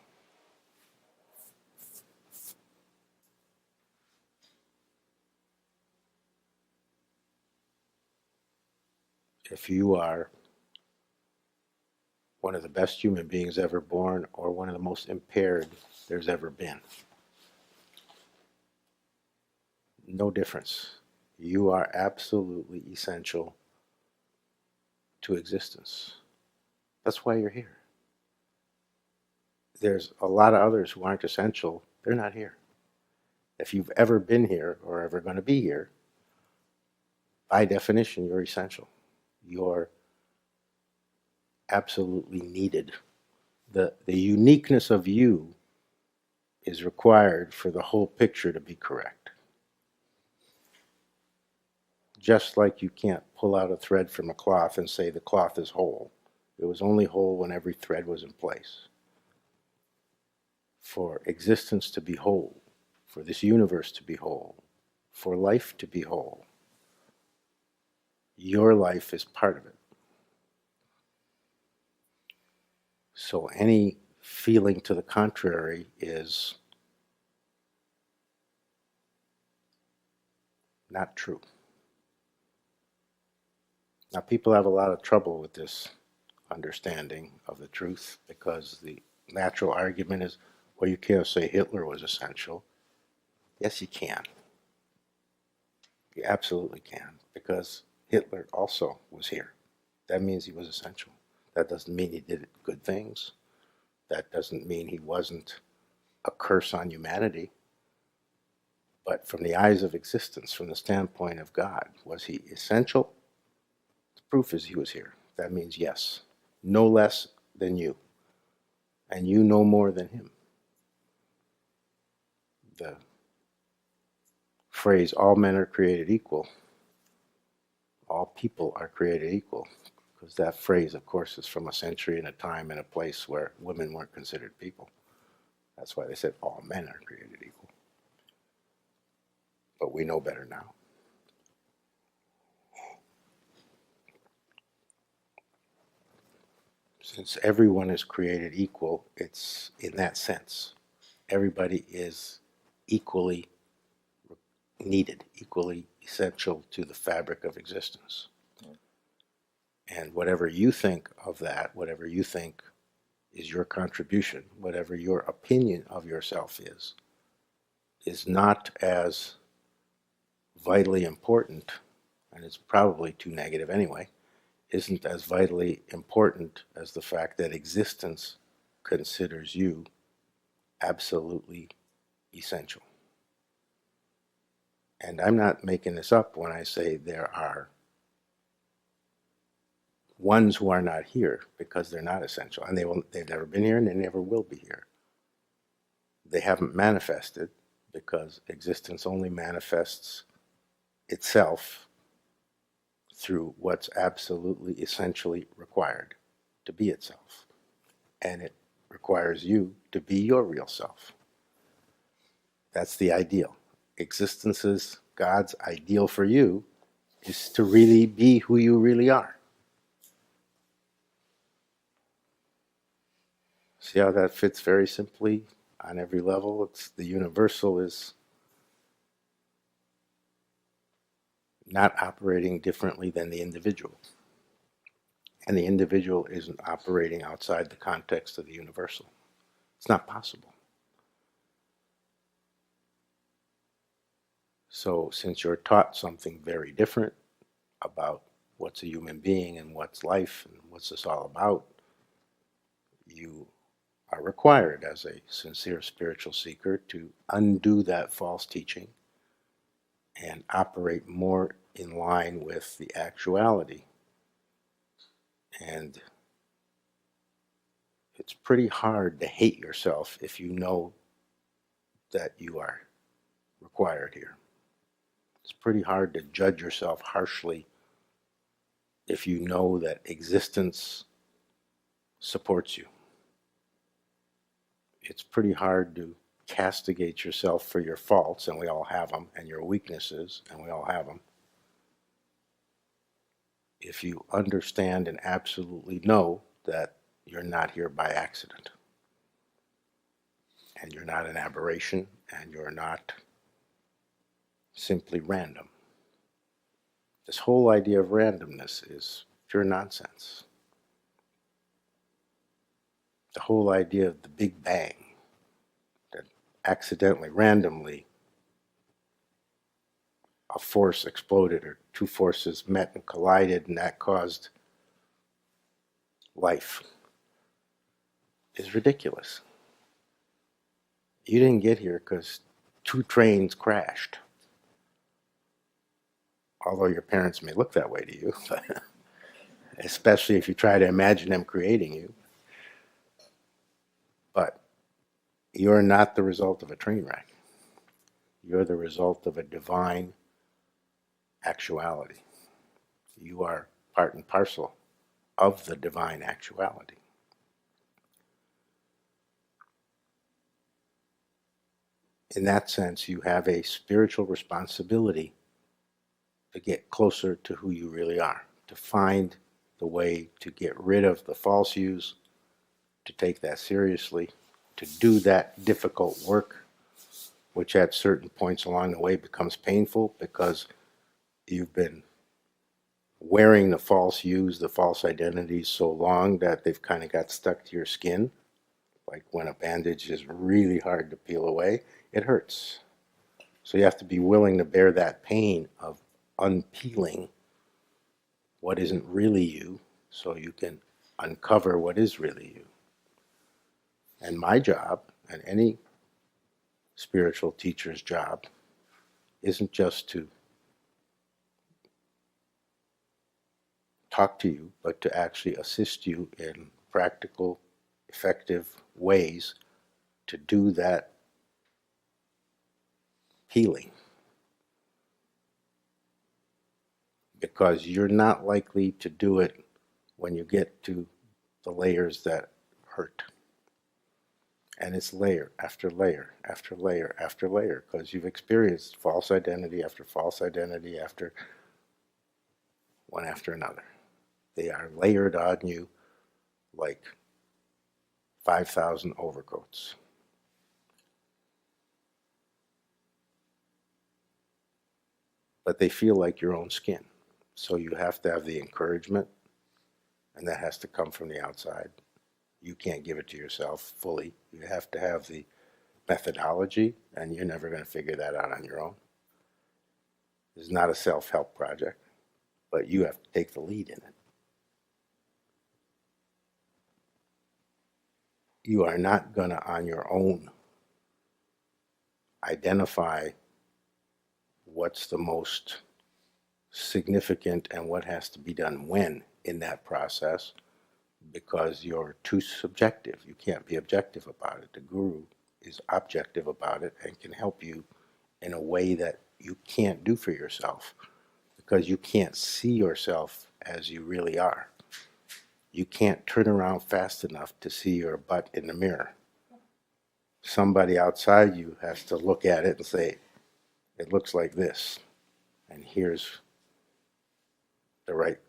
if you are one of the best human beings ever born or one of the most impaired there's ever been, no difference. You are absolutely essential to existence. That's why you're here. There's a lot of others who aren't essential. They're not here. If you've ever been here or ever going to be here, by definition, you're essential. You're absolutely needed. The uniqueness of you is required for the whole picture to be correct. Just like you can't pull out a thread from a cloth and say the cloth is whole. It was only whole when every thread was in place. For existence to be whole, for this universe to be whole, for life to be whole, your life is part of it. So any feeling to the contrary is not true. Now, people have a lot of trouble with this understanding of the truth because the natural argument is, well, you can't say Hitler was essential. Yes, you can. You absolutely can, because Hitler also was here. That means he was essential. That doesn't mean he did good things. That doesn't mean he wasn't a curse on humanity. But from the eyes of existence, from the standpoint of God, was he essential? The proof is he was here. That means yes, no less than you, and you no more than him. The phrase, all men are created equal, all people are created equal, because that phrase, of course, is from a century and a time and a place where women weren't considered people. That's why they said all men are created equal. But we know better now. Since everyone is created equal, it's in that sense. Everybody is equally needed, equally essential to the fabric of existence. And whatever you think of that, whatever you think is your contribution, whatever your opinion of yourself is not as vitally important, and it's probably too negative anyway, isn't as vitally important as the fact that existence considers you absolutely essential. And I'm not making this up when I say there are ones who are not here because they're not essential, and they've never been here and they never will be here. They haven't manifested because existence only manifests itself through what's absolutely essentially required to be itself. And it requires you to be your real self. That's the ideal. Existence's, God's ideal for you is to really be who you really are. See how that fits very simply on every level? It's the universal is not operating differently than the individual. And the individual isn't operating outside the context of the universal. It's not possible. So since you're taught something very different about what's a human being and what's life and what's this all about, you are required as a sincere spiritual seeker to undo that false teaching and operate more in line with the actuality. And it's pretty hard to hate yourself if you know that you are required here. It's pretty hard to judge yourself harshly if you know that existence supports you. It's pretty hard to castigate yourself for your faults, and we all have them, and your weaknesses, and we all have them. If you understand and absolutely know that you're not here by accident, and you're not an aberration, and you're not simply random. This whole idea of randomness is pure nonsense. The whole idea of the Big Bang, that accidentally, randomly, a force exploded or two forces met and collided and that caused life, is ridiculous. You didn't get here because two trains crashed. Although your parents may look that way to you, especially if you try to imagine them creating you. But you're not the result of a train wreck. You're the result of a divine actuality. You are part and parcel of the divine actuality. In that sense, you have a spiritual responsibility to get closer to who you really are, to find the way to get rid of the false views, to take that seriously, to do that difficult work, which at certain points along the way becomes painful because you've been wearing the false views, the false identities so long that they've kind of got stuck to your skin. Like when a bandage is really hard to peel away, it hurts. So you have to be willing to bear that pain of unpeeling what isn't really you so you can uncover what is really you. And my job, and any spiritual teacher's job, isn't just to talk to you, but to actually assist you in practical, effective ways to do that healing. Because you're not likely to do it when you get to the layers that hurt. And it's layer after layer after layer after layer, because you've experienced false identity after false identity after one after another. They are layered on you like 5,000 overcoats. But they feel like your own skin. So you have to have the encouragement, and that has to come from the outside. You can't give it to yourself fully. You have to have the methodology, and you're never going to figure that out on your own. It's not a self-help project, but you have to take the lead in it. You are not going to, on your own, identify what's the most significant and what has to be done when in that process, because you're too subjective. You can't be objective about it. The guru is objective about it and can help you in a way that you can't do for yourself, because you can't see yourself as you really are. You can't turn around fast enough to see your butt in the mirror. Somebody outside you has to look at it and say, it looks like this, and here's the right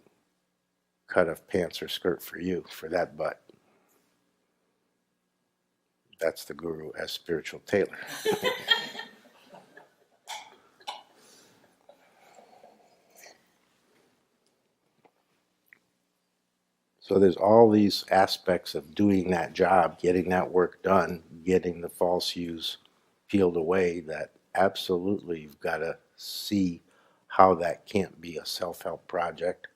cut of pants or skirt for you, for that butt. That's the guru as spiritual tailor. So there's all these aspects of doing that job, getting that work done, getting the false views peeled away, that absolutely you've got to see how that can't be a self-help project,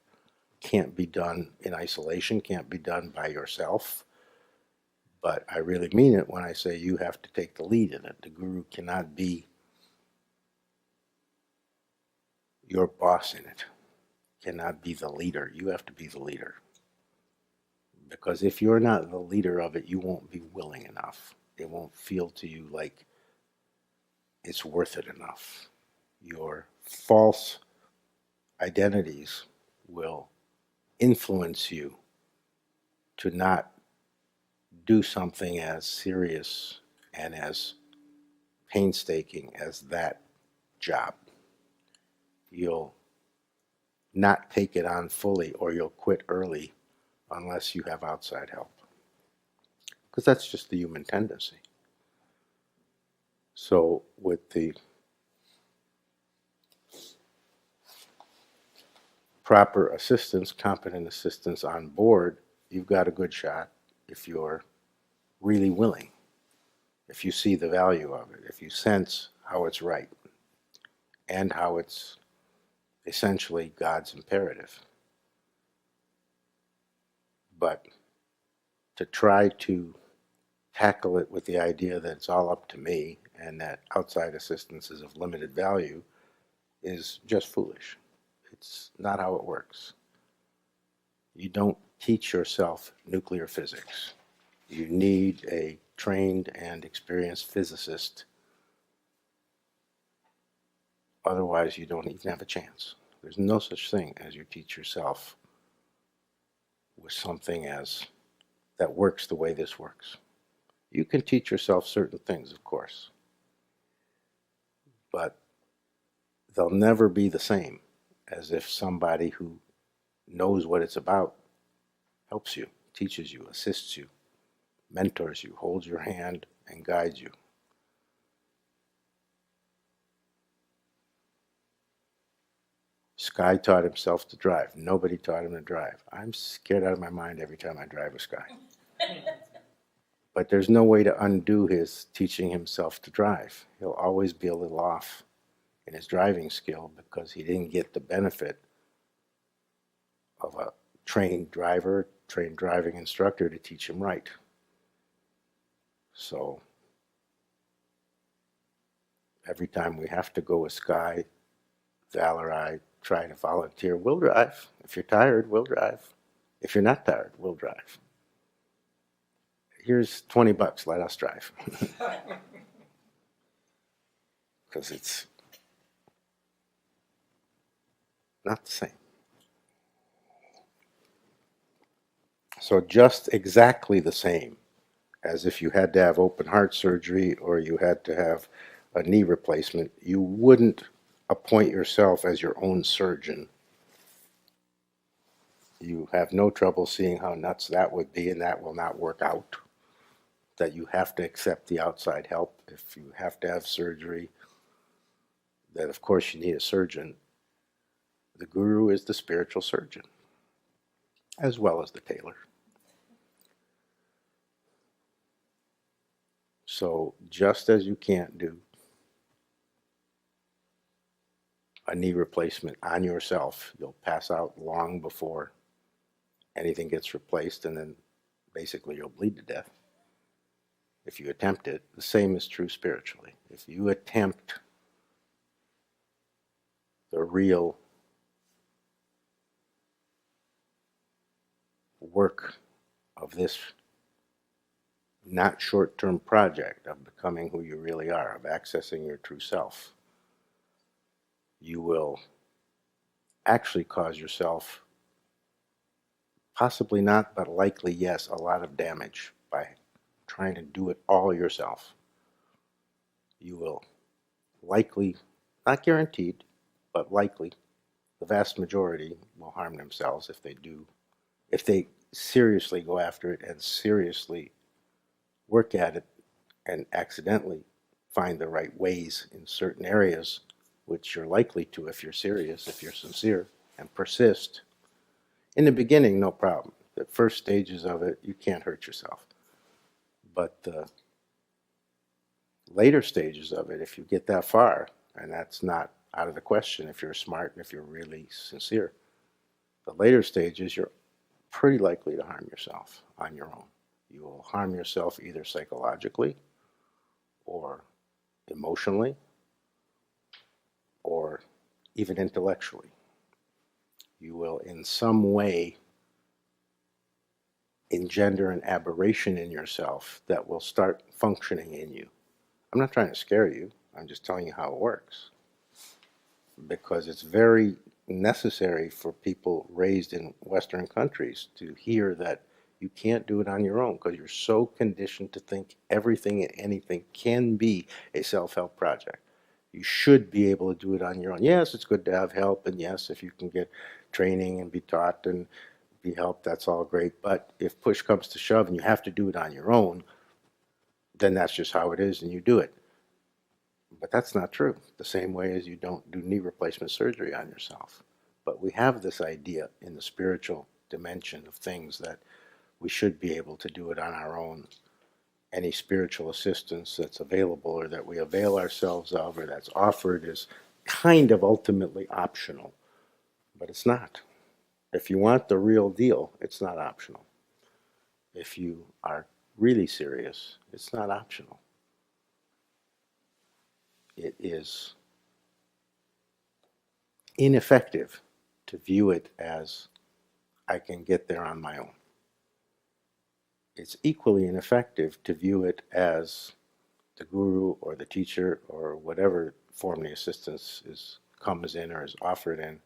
can't be done in isolation, can't be done by yourself. But I really mean it when I say you have to take the lead in it. The guru cannot be your boss in it, cannot be the leader. You have to be the leader. Because if you're not the leader of it, you won't be willing enough. It won't feel to you like it's worth it enough. Your false identities will influence you to not do something as serious and as painstaking as that job. You'll not take it on fully, or you'll quit early unless you have outside help. Because that's just the human tendency. So with the proper assistance, competent assistance on board, you've got a good shot if you're really willing, if you see the value of it, if you sense how it's right and how it's essentially God's imperative. But to try to tackle it with the idea that it's all up to me and that outside assistance is of limited value is just foolish. It's not how it works. You don't teach yourself nuclear physics. You need a trained and experienced physicist. Otherwise, you don't even have a chance. There's no such thing as you teach yourself with something as that works the way this works. You can teach yourself certain things, of course, but they'll never be the same as if somebody who knows what it's about helps you, teaches you, assists you, mentors you, holds your hand, and guides you. Sky taught himself to drive. Nobody taught him to drive. I'm scared out of my mind every time I drive with Sky. But there's no way to undo his teaching himself to drive. He'll always be a little off in his driving skill because he didn't get the benefit of a trained driver, trained driving instructor to teach him right. So every time we have to go with Sky, Val or I try to volunteer, we'll drive. If you're tired, we'll drive. If you're not tired, we'll drive. Here's $20, let us drive. Because it's not the same. So just exactly the same as if you had to have open heart surgery or you had to have a knee replacement, you wouldn't appoint yourself as your own surgeon. You have no trouble seeing how nuts that would be, and that will not work out. That you have to accept the outside help. If you have to have surgery, then of course you need a surgeon. The guru is the spiritual surgeon, as well as the tailor. So just as you can't do a knee replacement on yourself, you'll pass out long before anything gets replaced, and then basically you'll bleed to death if you attempt it. The same is true spiritually. If you attempt the real work of this not short-term project of becoming who you really are, of accessing your true self, you will actually cause yourself, possibly not, but likely yes, a lot of damage by trying to do it all yourself. You will likely, not guaranteed, but likely, the vast majority will harm themselves if they seriously go after it and seriously work at it and accidentally find the right ways in certain areas, which you're likely to if you're serious, if you're sincere, and persist. In the beginning, no problem. The first stages of it, you can't hurt yourself. But the later stages of it, if you get that far, and that's not out of the question if you're smart and if you're really sincere. The later stages, you're pretty likely to harm yourself on your own. You will harm yourself either psychologically or emotionally or even intellectually. You will in some way engender an aberration in yourself that will start functioning in you. I'm not trying to scare you, I'm just telling you how it works. Because it's very necessary for people raised in Western countries to hear that you can't do it on your own because you're so conditioned to think everything and anything can be a self-help project. You should be able to do it on your own. Yes, it's good to have help, and yes, if you can get training and be taught and be helped, that's all great. But if push comes to shove and you have to do it on your own, then that's just how it is and you do it. But that's not true, the same way as you don't do knee replacement surgery on yourself. But we have this idea in the spiritual dimension of things that we should be able to do it on our own. Any spiritual assistance that's available or that we avail ourselves of or that's offered is kind of ultimately optional. But it's not. If you want the real deal, it's not optional. If you are really serious, it's not optional. It is ineffective to view it as I can get there on my own. It's equally ineffective to view it as the guru or the teacher or whatever form the assistance comes in or is offered in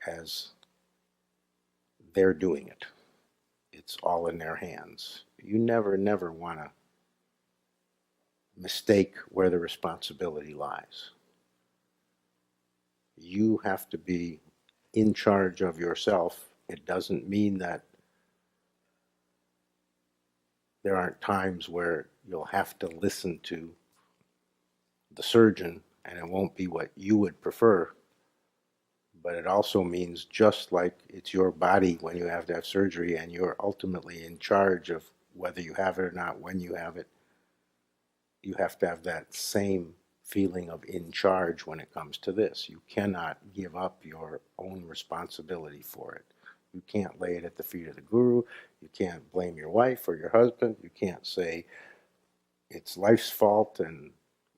as they're doing it. It's all in their hands. You never want to mistake where the responsibility lies. You have to be in charge of yourself. It doesn't mean that there aren't times where you'll have to listen to the surgeon and it won't be what you would prefer. But it also means just like it's your body when you have to have surgery and you're ultimately in charge of whether you have it or not, when you have it, you have to have that same feeling of in charge when it comes to this. You cannot give up your own responsibility for it. You can't lay it at the feet of the guru. You can't blame your wife or your husband. You can't say it's life's fault and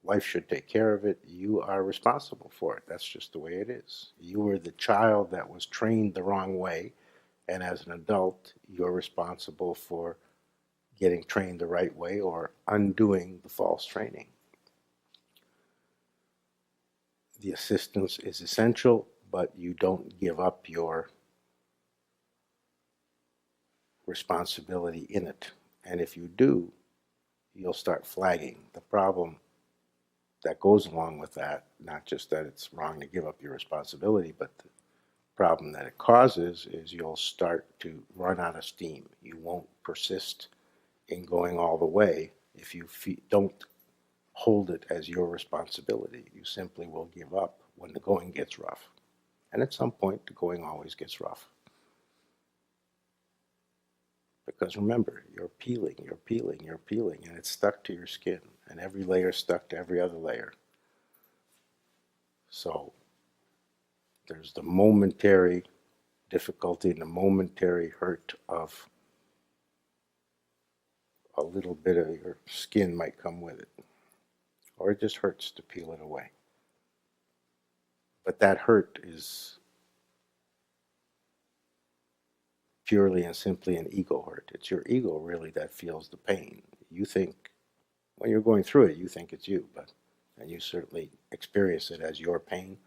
life should take care of it. You are responsible for it. That's just the way it is. You were the child that was trained the wrong way, and as an adult, you're responsible for getting trained the right way or undoing the false training. The assistance is essential, but you don't give up your responsibility in it. And if you do, you'll start flagging. The problem that goes along with that, not just that it's wrong to give up your responsibility, but the problem that it causes is you'll start to run out of steam. You won't persist in going all the way if you don't hold it as your responsibility. You simply will give up when the going gets rough. And at some point, the going always gets rough. Because remember, you're peeling, and it's stuck to your skin, and every layer stuck to every other layer. So there's the momentary difficulty and the momentary hurt of a little bit of your skin might come with it. Or it just hurts to peel it away. But that hurt is purely and simply an ego hurt. It's your ego really that feels the pain. You think, when you're going through it, you think it's you, and you certainly experience it as your pain,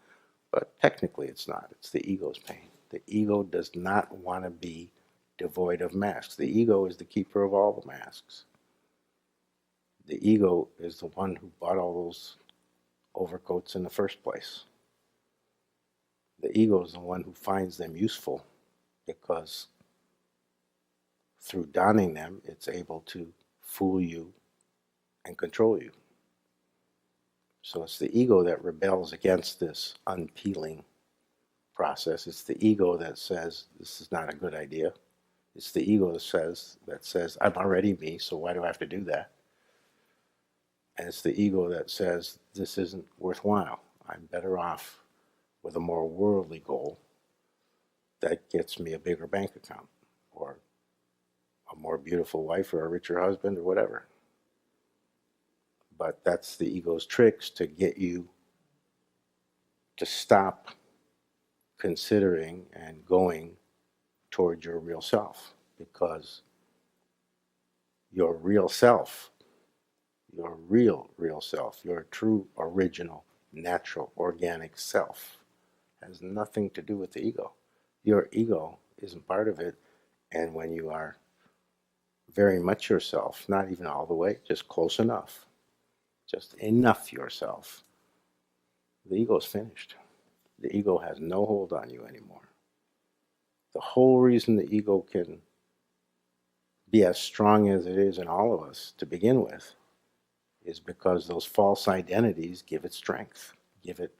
but technically it's not. It's the ego's pain. The ego does not want to be devoid of masks. The ego is the keeper of all the masks. The ego is the one who bought all those overcoats in the first place. The ego is the one who finds them useful because through donning them, it's able to fool you and control you. So it's the ego that rebels against this unpeeling process. It's the ego that says, this is not a good idea. It's the ego that says, I'm already me, so why do I have to do that? And it's the ego that says, this isn't worthwhile. I'm better off with a more worldly goal that gets me a bigger bank account or a more beautiful wife or a richer husband or whatever. But that's the ego's tricks to get you to stop considering and going toward your real self, because your real self, your real self, your true, original, natural, organic self has nothing to do with the ego. Your ego isn't part of it, and when you are very much yourself, not even all the way, just close enough, just enough yourself, the ego's finished. The ego has no hold on you anymore. The whole reason the ego can be as strong as it is in all of us to begin with is because those false identities give it strength, give it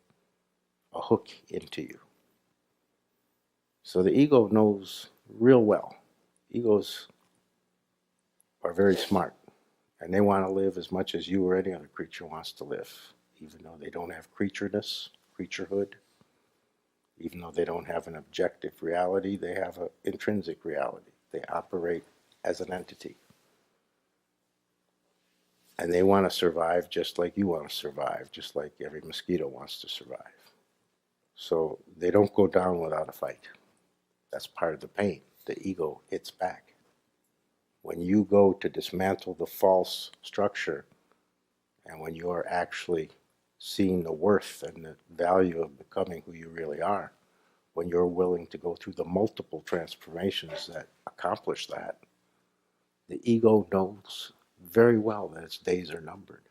a hook into you. So the ego knows real well. Egos are very smart, and they want to live as much as you or any other creature wants to live, even though they don't have creaturehood, even though they don't have an objective reality, they have an intrinsic reality. They operate as an entity. And they want to survive just like you want to survive, just like every mosquito wants to survive. So they don't go down without a fight. That's part of the pain. The ego hits back. When you go to dismantle the false structure, and when you are actually seeing the worth and the value of becoming who you really are, when you're willing to go through the multiple transformations that accomplish that, the ego knows very well that its days are numbered,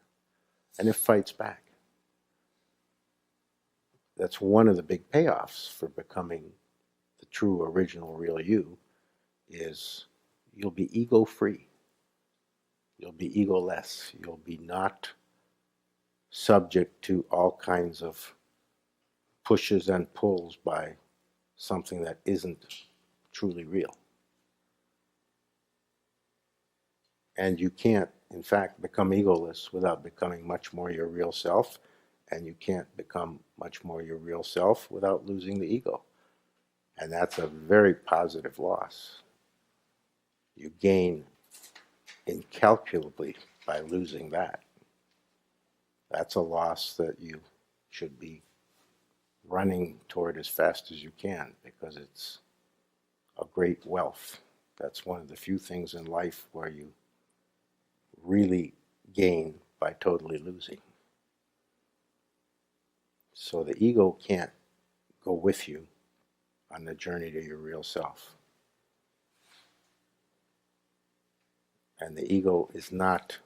and it fights back. That's one of the big payoffs for becoming the true, original, real you, is you'll be ego-free. You'll be egoless. You'll be not subject to all kinds of pushes and pulls by something that isn't truly real. And you can't, in fact, become egoless without becoming much more your real self, and you can't become much more your real self without losing the ego. And that's a very positive loss. You gain incalculably by losing that. That's a loss that you should be running toward as fast as you can, because it's a great wealth. That's one of the few things in life where you really gain by totally losing. So the ego can't go with you on the journey to your real self. And the ego is not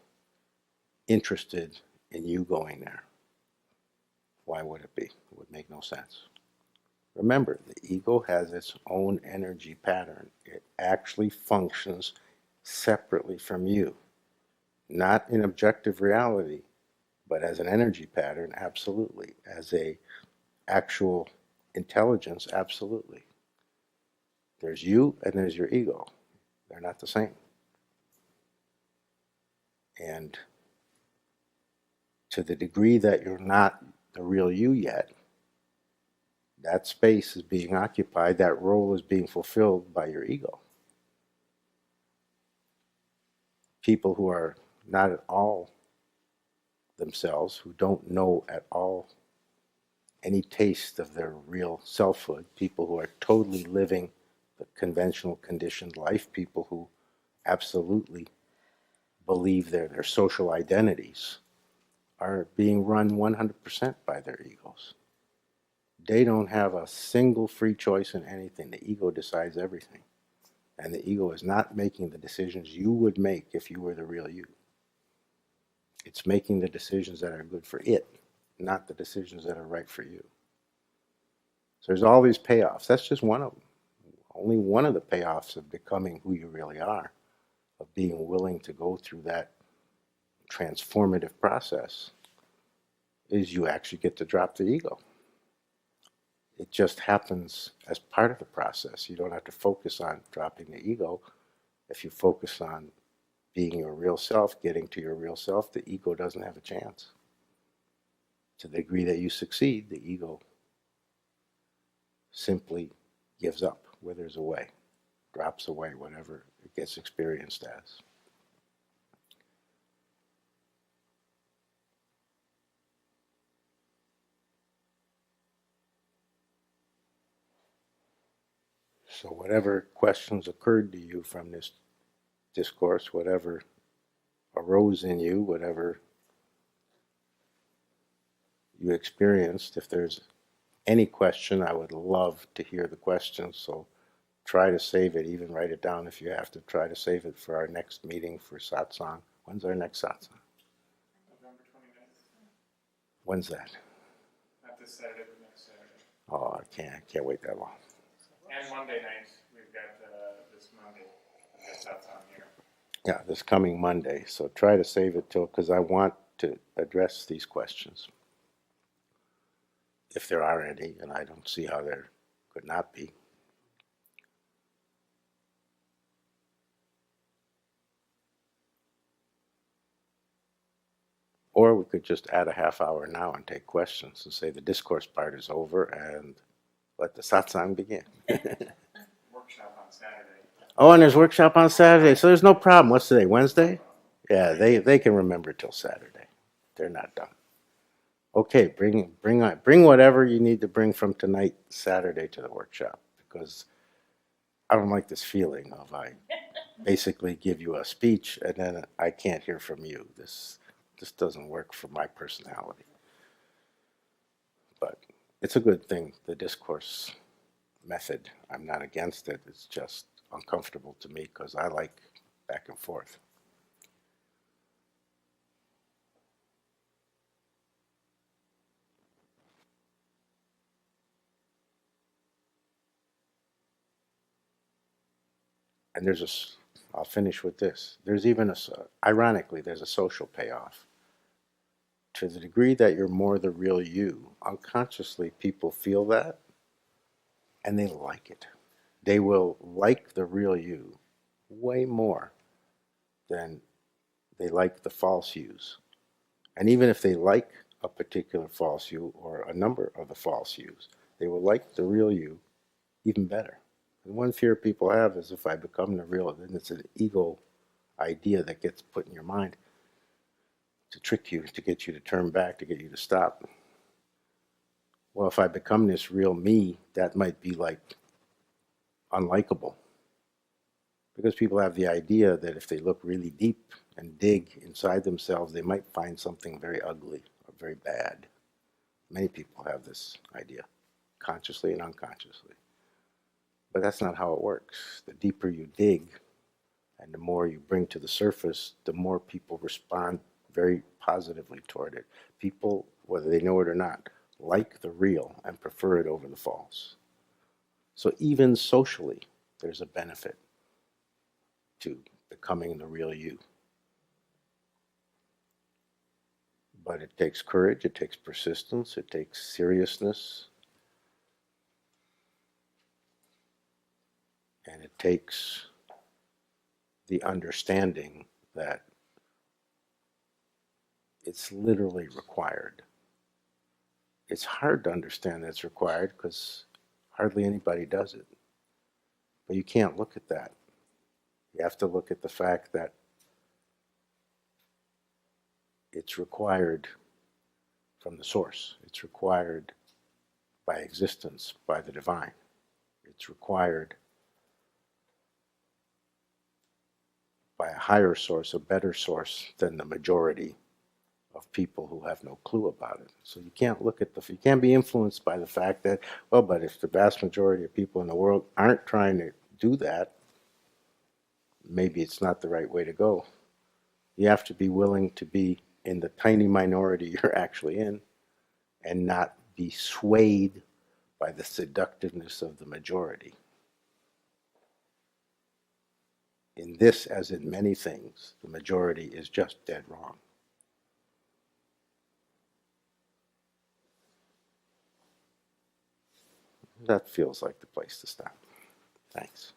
interested in you going there. Why would it be? It would make no sense. Remember, the ego has its own energy pattern. It actually functions separately from you. Not in objective reality, but as an energy pattern, absolutely. As a actual intelligence, absolutely. There's you and there's your ego. They're not the same. And to the degree that you're not the real you yet, that space is being occupied, that role is being fulfilled by your ego. People who are not at all themselves, who don't know at all any taste of their real selfhood, people who are totally living the conventional conditioned life, people who absolutely believe their social identities are being run 100% by their egos. They don't have a single free choice in anything. The ego decides everything. And the ego is not making the decisions you would make if you were the real you. It's making the decisions that are good for it, not the decisions that are right for you. So there's all these payoffs. That's just one of them. Only one of the payoffs of becoming who you really are, of being willing to go through that transformative process, is you actually get to drop the ego. It just happens as part of the process. You don't have to focus on dropping the ego. If you focus on being your real self, getting to your real self, the ego doesn't have a chance. To the degree that you succeed, the ego simply gives up, withers away, drops away, whatever it gets experienced as. So whatever questions occurred to you from this discourse, whatever arose in you, whatever you experienced, if there's any question, I would love to hear the question. So try to save it, even write it down if you have to. Try to save it for our next meeting for satsang. When's our next satsang? November 29th. When's that? Not this Saturday, but next Saturday. Oh, I can't wait that long. And Monday night, we've got this Monday. That's on here. Yeah, this coming Monday. So try to save it till, because I want to address these questions, if there are any, and I don't see how there could not be. Or we could just add a half hour now and take questions and say the discourse part is over and let the satsang begin. Workshop on Saturday. Oh, and there's workshop on Saturday, so there's no problem. What's today, Wednesday? Yeah, they can remember till Saturday. They're not done. Okay, bring whatever you need to bring from tonight, Saturday, to the workshop, because I don't like this feeling of I basically give you a speech and then I can't hear from you. This doesn't work for my personality. But it's a good thing, the discourse method. I'm not against it. It's just uncomfortable to me because I like back and forth. And I'll finish with this. There's even ironically, there's a social payoff. To the degree that you're more the real you, unconsciously people feel that and they like it. They will like the real you way more than they like the false yous. And even if they like a particular false you or a number of the false yous, they will like the real you even better. And one fear people have is if I become the real, then it's an ego idea that gets put in your mind to trick you, to get you to turn back, to get you to stop. Well, if I become this real me, that might be like unlikable. Because people have the idea that if they look really deep and dig inside themselves, they might find something very ugly or very bad. Many people have this idea, consciously and unconsciously. But that's not how it works. The deeper you dig and the more you bring to the surface, the more people respond very positively toward it. People, whether they know it or not, like the real and prefer it over the false. So even socially, there's a benefit to becoming the real you. But it takes courage, it takes persistence, it takes seriousness, and it takes the understanding that it's literally required. It's hard to understand that it's required because hardly anybody does it. But you can't look at that. You have to look at the fact that it's required from the source. It's required by existence, by the divine. It's required by a higher source, a better source than the majority of people who have no clue about it. So you can't look at you can't be influenced by the fact that, well, but if the vast majority of people in the world aren't trying to do that, maybe it's not the right way to go. You have to be willing to be in the tiny minority you're actually in and not be swayed by the seductiveness of the majority. In this, as in many things, the majority is just dead wrong. That feels like the place to stop. Thanks.